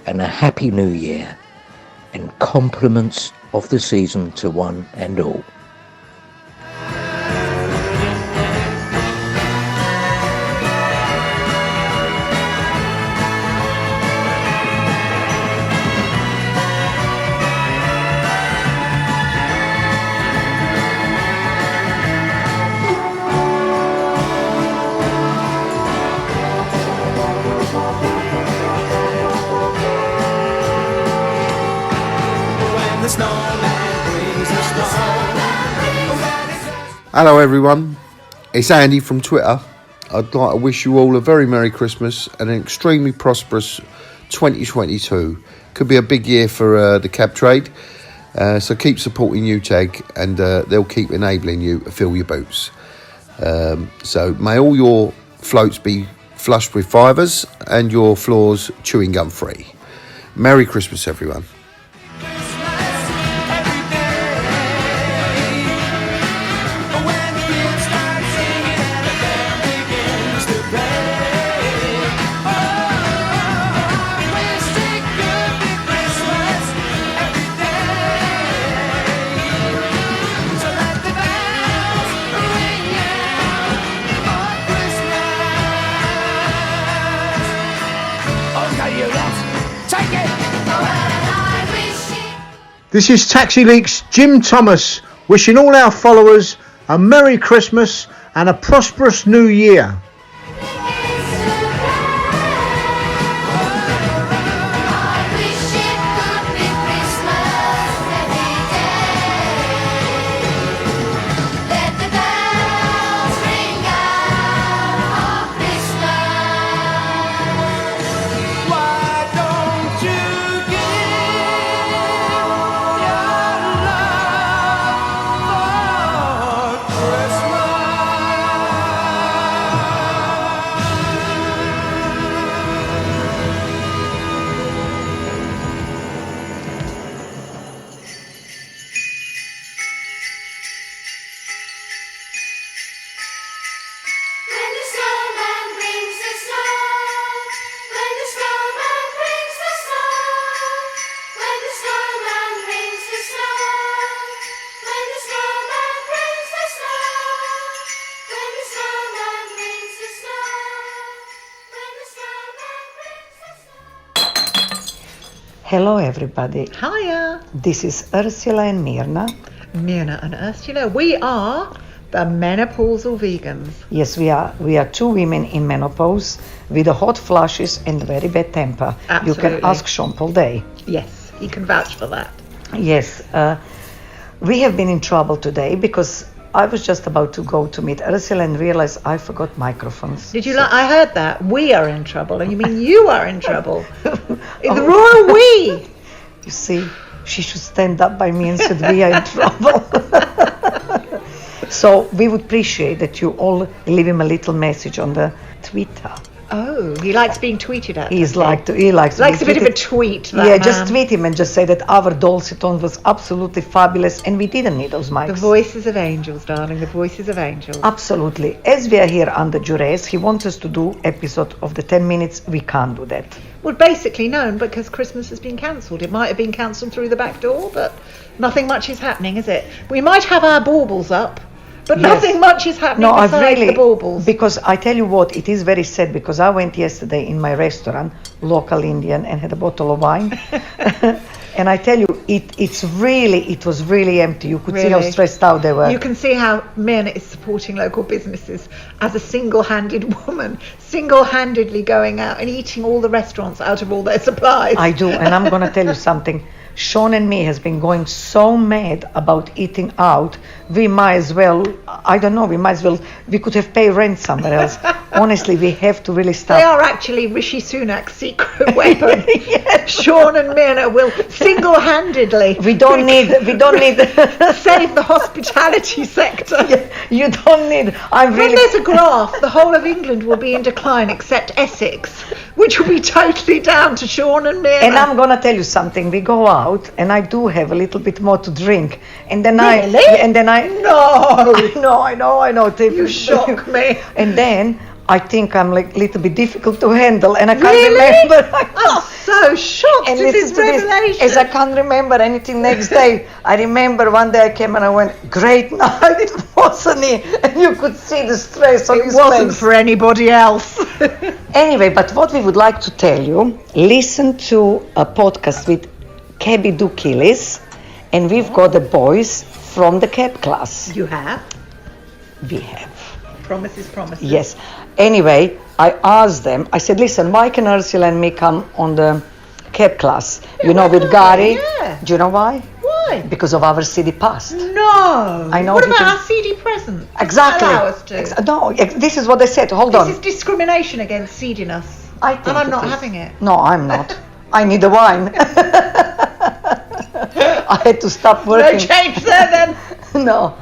Speaker 18: and a Happy New Year, and compliments of the season to one and all.
Speaker 19: Hello everyone, it's Andy from Twitter. I'd like to wish you all a very Merry Christmas and an extremely prosperous 2022. Could be a big year for the cab trade, so keep supporting UTAG and they'll keep enabling you to fill your boots. So may all your floats be flushed with fivers and your floors chewing gum free. Merry Christmas everyone.
Speaker 7: This is Taxi Leaks Jim Thomas wishing all our followers a Merry Christmas and a prosperous New Year.
Speaker 20: Hello everybody.
Speaker 21: Hiya.
Speaker 20: This is Ursula and Mirna.
Speaker 21: Mirna and Ursula. We are the menopausal vegans.
Speaker 20: Yes, we are. We are two women in menopause with the hot flushes and very bad temper.
Speaker 21: Absolutely.
Speaker 20: You can ask Sean Paul Day.
Speaker 21: Yes, he can vouch for that.
Speaker 20: Yes. We have been in trouble today because I was just about to go to meet Ursula and realized I forgot microphones.
Speaker 21: Did you like? I heard that. We are in trouble. And you mean you are in trouble? In the royal we.
Speaker 20: You see, she should stand up by me and said we are in trouble. So we would appreciate that you all leave him a little message on the Twitter.
Speaker 21: Oh, he likes being tweeted at.
Speaker 20: He likes
Speaker 21: a bit of a tweet.
Speaker 20: Yeah, just tweet him and just say that our dulcet tone was absolutely fabulous and we didn't need those mics.
Speaker 21: The voices of angels, darling, the voices of angels.
Speaker 20: Absolutely. As we are here under duress, he wants us to do episode of the 10 minutes. We can't do that.
Speaker 21: Well, basically no, because Christmas has been cancelled. It might have been cancelled through the back door, but nothing much is happening, is it? We might have our baubles up But
Speaker 20: Yes.
Speaker 21: nothing much is happening
Speaker 20: No,
Speaker 21: besides
Speaker 20: I've really,
Speaker 21: the baubles.
Speaker 20: because I tell you what, it is very sad because I went yesterday in my restaurant, local Indian, and had a bottle of wine. And I tell you, it was really empty. You could see how
Speaker 21: Really?
Speaker 20: stressed out they were.
Speaker 21: You can see how Mirna is supporting local businesses as a single-handed woman, single-handedly going out and eating all the restaurants out of all their supplies.
Speaker 20: I do, and I'm going to tell you something. Sean and me has been going so mad about eating out. We might as well, I don't know, we could have paid rent somewhere else. Honestly, we have to really stop.
Speaker 21: They are actually Rishi Sunak's secret weapon. Sean and Mirna will single-handedly.
Speaker 20: We don't need
Speaker 21: save the hospitality sector.
Speaker 20: You don't need.
Speaker 21: When there's a graph, the whole of England will be in decline except Essex, which will be totally down to Sean and Mirna.
Speaker 20: And I'm going to tell you something. We go out and I do have a little bit more to drink. And then
Speaker 21: No!
Speaker 20: I know.
Speaker 21: You shock me.
Speaker 20: And then I think I'm like a little bit difficult to handle and I can't
Speaker 21: Really?
Speaker 20: remember.
Speaker 21: I'm so shocked.
Speaker 20: And
Speaker 21: This
Speaker 20: listen
Speaker 21: is
Speaker 20: to this,
Speaker 21: revelation.
Speaker 20: as I can't remember anything next day. I remember one day I came and I went, great night, it wasn't it? And you could see the stress on
Speaker 21: It
Speaker 20: his
Speaker 21: wasn't
Speaker 20: face.
Speaker 21: for anybody else.
Speaker 20: Anyway, but what we would like to tell you, listen to a podcast with Cabby Dukilis, and we've got the boys from the cab class.
Speaker 21: You have?
Speaker 20: We have.
Speaker 21: Promises.
Speaker 20: Yes. Anyway, I asked them, I said, listen, why can Ursula and me come on the cab class? You know, with Gary.
Speaker 21: Yeah.
Speaker 20: Do you know why?
Speaker 21: Why?
Speaker 20: Because of our CD past.
Speaker 21: No.
Speaker 20: I know
Speaker 21: What
Speaker 20: you
Speaker 21: about
Speaker 20: can-
Speaker 21: our CD present? Does
Speaker 20: Exactly.
Speaker 21: that allow us to?
Speaker 20: No, this is what they said. Hold on.
Speaker 21: This is discrimination against seediness.
Speaker 20: I think
Speaker 21: and I'm
Speaker 20: it
Speaker 21: not
Speaker 20: is.
Speaker 21: having it.
Speaker 20: No, I'm not. I need the wine. I had to stop working.
Speaker 21: No change there then.
Speaker 20: No.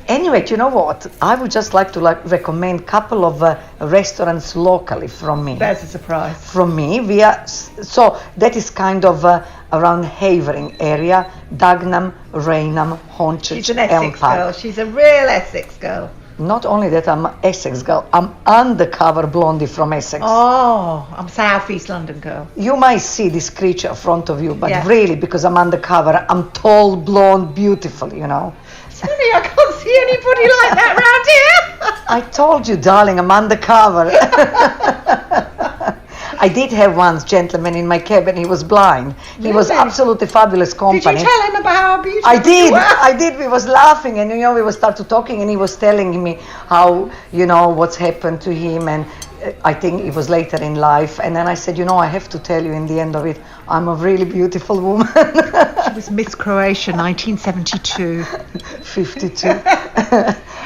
Speaker 20: Anyway, do you know what? I would just like to recommend a couple of restaurants locally from me.
Speaker 21: There's a surprise.
Speaker 20: From me, so that is kind of around Havering area, Dagenham, Rainham, Hornchurch,
Speaker 21: She's an Essex
Speaker 20: Elm Park.
Speaker 21: girl. She's a real Essex girl.
Speaker 20: Not only that, I'm an Essex girl. I'm undercover blondie from Essex.
Speaker 21: Oh, I'm South East London girl.
Speaker 20: You might see this creature in front of you, but
Speaker 21: Yeah.
Speaker 20: really, because I'm undercover, I'm tall, blonde, beautiful, you know.
Speaker 21: Honey, I can't see anybody like that round here.
Speaker 20: I told you, darling, I'm undercover. I did have one gentleman in my cabin, he was blind. He was
Speaker 21: Really?
Speaker 20: absolutely fabulous company.
Speaker 21: Did you tell him about how beautiful
Speaker 20: I did,
Speaker 21: you were?
Speaker 20: I did. We was laughing and, you know, we was started talking and he was telling me how, you know, what's happened to him and I think it was later in life. And then I said, you know, I have to tell you in the end of it, I'm a really beautiful woman.
Speaker 21: She was Miss Croatia, 1972.
Speaker 20: 52.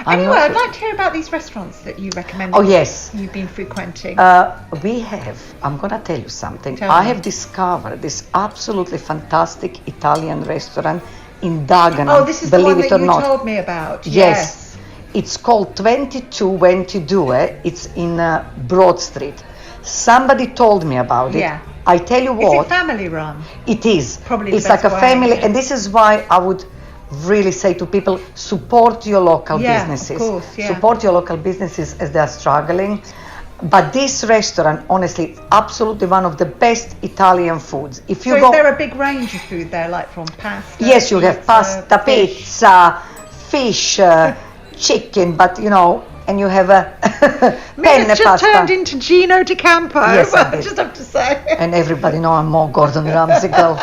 Speaker 21: Anyway, I'd like to hear about these restaurants that you recommended.
Speaker 20: Oh, yes.
Speaker 21: You've been frequenting.
Speaker 20: We have, I'm going to tell you something.
Speaker 21: Tell
Speaker 20: I
Speaker 21: me.
Speaker 20: have discovered this absolutely fantastic Italian restaurant in Dagenham.
Speaker 21: Oh, this is the
Speaker 20: believe
Speaker 21: one
Speaker 20: it
Speaker 21: that
Speaker 20: or
Speaker 21: you
Speaker 20: not.
Speaker 21: told me about.
Speaker 20: Yes. It's called 2222. It's in Broad Street. Somebody told me about it.
Speaker 21: Yeah.
Speaker 20: I tell you
Speaker 21: Is
Speaker 20: what.
Speaker 21: it family run?
Speaker 20: It is.
Speaker 21: Probably the
Speaker 20: It's like
Speaker 21: best
Speaker 20: a
Speaker 21: way,
Speaker 20: family,
Speaker 21: yeah.
Speaker 20: and this is why I would really say to people, support your local
Speaker 21: Yeah, of
Speaker 20: businesses.
Speaker 21: course, yeah.
Speaker 20: Support your local businesses as they are struggling. But this restaurant, honestly, it's absolutely one of the best Italian foods. If you
Speaker 21: So
Speaker 20: go,
Speaker 21: is there a big range of food there, like from pasta?
Speaker 20: yes, you have pasta,
Speaker 21: fish?
Speaker 20: pizza, fish, chicken, but you know, and you have a penne
Speaker 21: It's just
Speaker 20: pasta.
Speaker 21: turned into Gino Di Campo.
Speaker 20: Yes, I
Speaker 21: I
Speaker 20: did.
Speaker 21: just have to say.
Speaker 20: And everybody know I'm more Gordon Ramsay girl,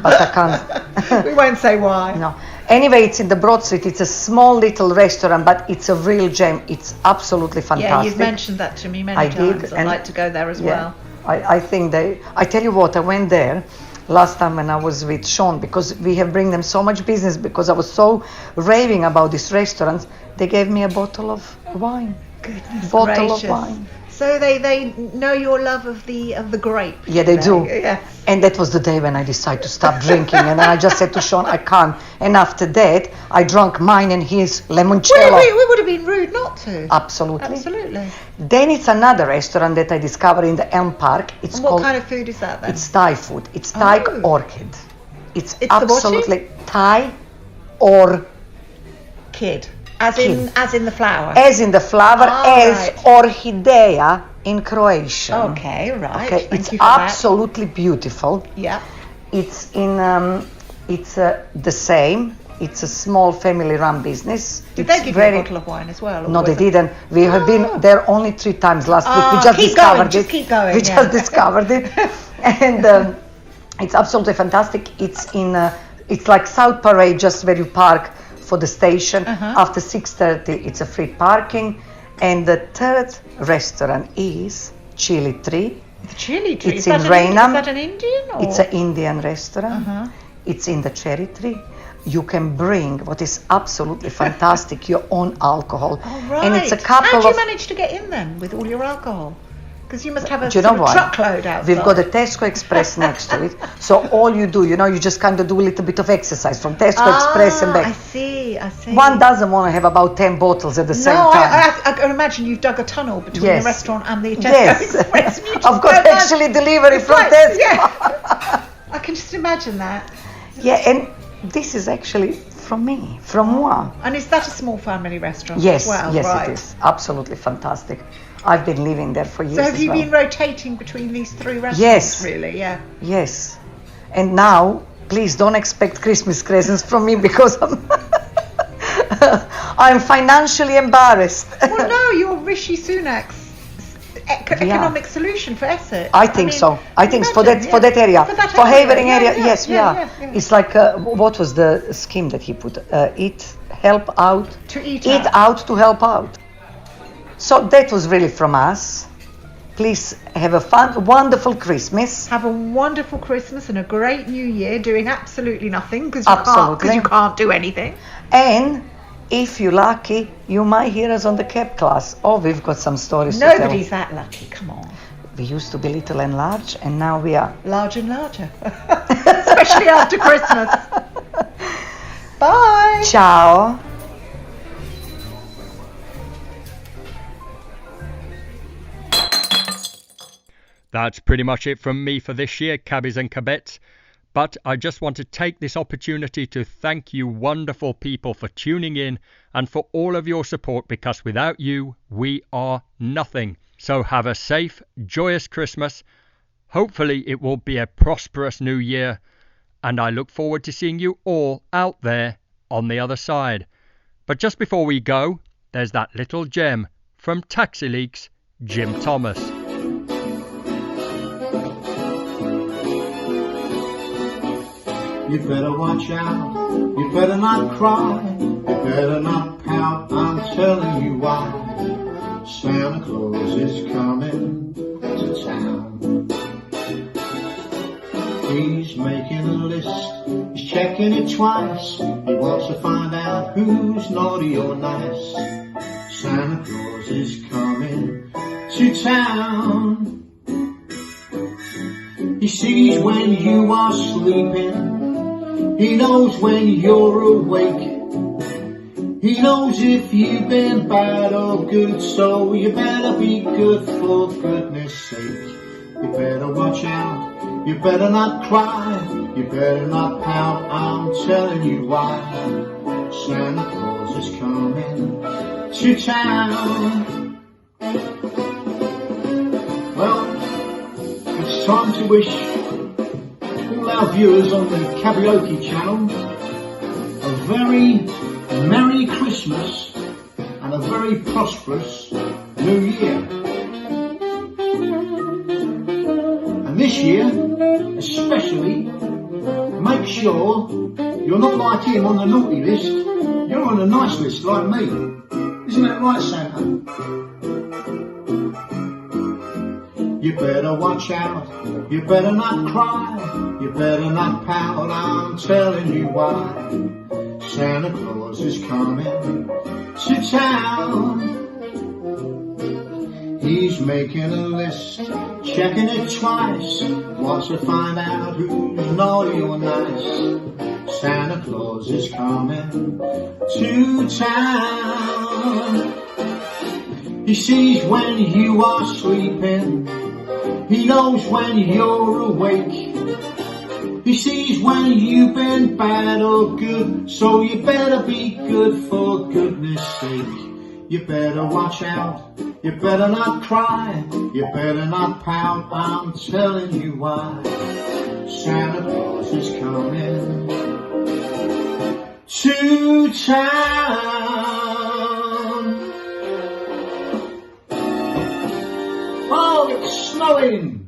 Speaker 20: but I can't.
Speaker 21: We won't say why.
Speaker 20: No. Anyway, it's in the Broad Street. It's a small little restaurant, but it's a real gem. It's absolutely fantastic.
Speaker 21: Yeah, you've mentioned that to me many
Speaker 20: I
Speaker 21: times.
Speaker 20: did,
Speaker 21: I'd
Speaker 20: and-
Speaker 21: like to go there as
Speaker 20: Yeah.
Speaker 21: well.
Speaker 20: I think I tell you what, I went there last time when I was with Sean because we have bring them so much business because I was so raving about this restaurant. They gave me a bottle of wine.
Speaker 21: Goodness
Speaker 20: Bottle
Speaker 21: gracious.
Speaker 20: of wine.
Speaker 21: So they know your love of the grape.
Speaker 20: Yeah, they do.
Speaker 21: Yes.
Speaker 20: And that was the day when I decided to stop drinking. And then I just said to Sean, I can't. And after that, I drank mine and his limoncello.
Speaker 21: We would have been rude not to.
Speaker 20: Absolutely.
Speaker 21: Absolutely.
Speaker 20: Then it's another restaurant that I discovered in the Elm Park. It's
Speaker 21: And what
Speaker 20: called,
Speaker 21: kind of food is that then?
Speaker 20: it's Thai food. It's Thai
Speaker 21: Oh.
Speaker 20: orchid. It's
Speaker 21: It's the what
Speaker 20: absolutely Thai or
Speaker 21: Kid. As in the flower.
Speaker 20: as in the flower,
Speaker 21: Ah,
Speaker 20: as
Speaker 21: right.
Speaker 20: orchidea in Croatian.
Speaker 21: Okay, right.
Speaker 20: Okay,
Speaker 21: Thank
Speaker 20: it's
Speaker 21: you for that.
Speaker 20: absolutely beautiful.
Speaker 21: Yeah.
Speaker 20: It's in the same It's a small family-run business.
Speaker 21: Did they give you a bottle of wine as well?
Speaker 20: No, they didn't. We have been there only 3 times last week. We just
Speaker 21: Keep going.
Speaker 20: We just discovered it, and it's absolutely fantastic. It's like South Parade, just where you park for the station. After 6:30, it's a free parking. And the third restaurant is Chili Tree.
Speaker 21: The Chili Tree?
Speaker 20: It's in Raynham.
Speaker 21: Is that an Indian? Or?
Speaker 20: It's an Indian restaurant. It's in the Cherry Tree. You can bring, what is absolutely fantastic, your own alcohol.
Speaker 21: Oh, right.
Speaker 20: And it's a couple
Speaker 21: How
Speaker 20: of...
Speaker 21: do you manage to get in then with all your alcohol? Because you must have a
Speaker 20: Do you know
Speaker 21: sort of
Speaker 20: what?
Speaker 21: truckload outside.
Speaker 20: We've got a Tesco Express next to it. So all you do, you just kind of do a little bit of exercise from Tesco Express and back.
Speaker 21: I see.
Speaker 20: One doesn't want to have about 10 bottles at the same time.
Speaker 21: I can imagine you've dug a tunnel between
Speaker 20: Yes.
Speaker 21: the restaurant and the Tesco
Speaker 20: Yes.
Speaker 21: Express.
Speaker 20: I've got actually delivery from Tesco.
Speaker 21: Yeah. I can just imagine that.
Speaker 20: Yeah, and this is actually from me, from moi.
Speaker 21: And is that a small family restaurant
Speaker 20: Yes,
Speaker 21: as well?
Speaker 20: yes,
Speaker 21: Right.
Speaker 20: it is. Absolutely fantastic. I've been living there for years.
Speaker 21: So have
Speaker 20: as
Speaker 21: you
Speaker 20: well.
Speaker 21: been rotating between these 3 restaurants?
Speaker 20: Yes.
Speaker 21: Really, yeah.
Speaker 20: Yes. And now, please don't expect Christmas presents from me because I'm financially embarrassed.
Speaker 21: Well, no, you're Rishi Sunak's economic solution for Essex.
Speaker 20: I think so. I think for that area, for Havering area, yes, we are. It's like what was the scheme that he put? Eat, help out.
Speaker 21: To eat
Speaker 20: out to help out. So that was really from us. Please have a fun, wonderful Christmas.
Speaker 21: Have a wonderful Christmas and a great New Year, doing absolutely nothing because you can't do anything.
Speaker 20: And if you're lucky, you might hear us on the cab class. Oh, we've got some stories to tell.
Speaker 21: Nobody's that lucky. Come on.
Speaker 20: We used to be little and large, and now we are
Speaker 21: large and larger, especially after Christmas. Bye.
Speaker 20: Ciao.
Speaker 6: That's pretty much it from me for this year, cabbies and cabettes. But I just want to take this opportunity to thank you wonderful people for tuning in and for all of your support, because without you, we are nothing. So have a safe, joyous Christmas. Hopefully it will be a prosperous new year. And I look forward to seeing you all out there on the other side. But just before we go, there's that little gem from Taxi Leaks, Jim Thomas.
Speaker 1: You better watch out, you better not cry, you better not pout, I'm telling you why. Santa Claus is coming to town. He's making a list, he's checking it twice, he wants to find out who's naughty or nice. Santa Claus is coming to town. He sees when you are sleeping, he knows when you're awake. He knows if you've been bad or good, so you better be good for goodness sake. You better watch out, you better not cry, you better not pout, I'm telling you why. Santa Claus is coming to town. Well, it's time to wish all our viewers on the Karaoke channel a very Merry Christmas and a very prosperous New Year. And this year, especially, make sure you're not like him on the naughty list, you're on a nice list like me. Isn't that right, Santa? You better watch out, you better not cry, you better not pout, I'm telling you why. Santa Claus is coming to town. He's making a list, checking it twice, wants to find out who's naughty or nice. Santa Claus is coming to town. He sees when you are sleeping, he knows when you're awake. He sees when you've been bad or good, so you better be good for goodness sake. You better watch out, you better not cry, you better not pout, I'm telling you why. Santa Claus is coming to town. Oh, it's snowing.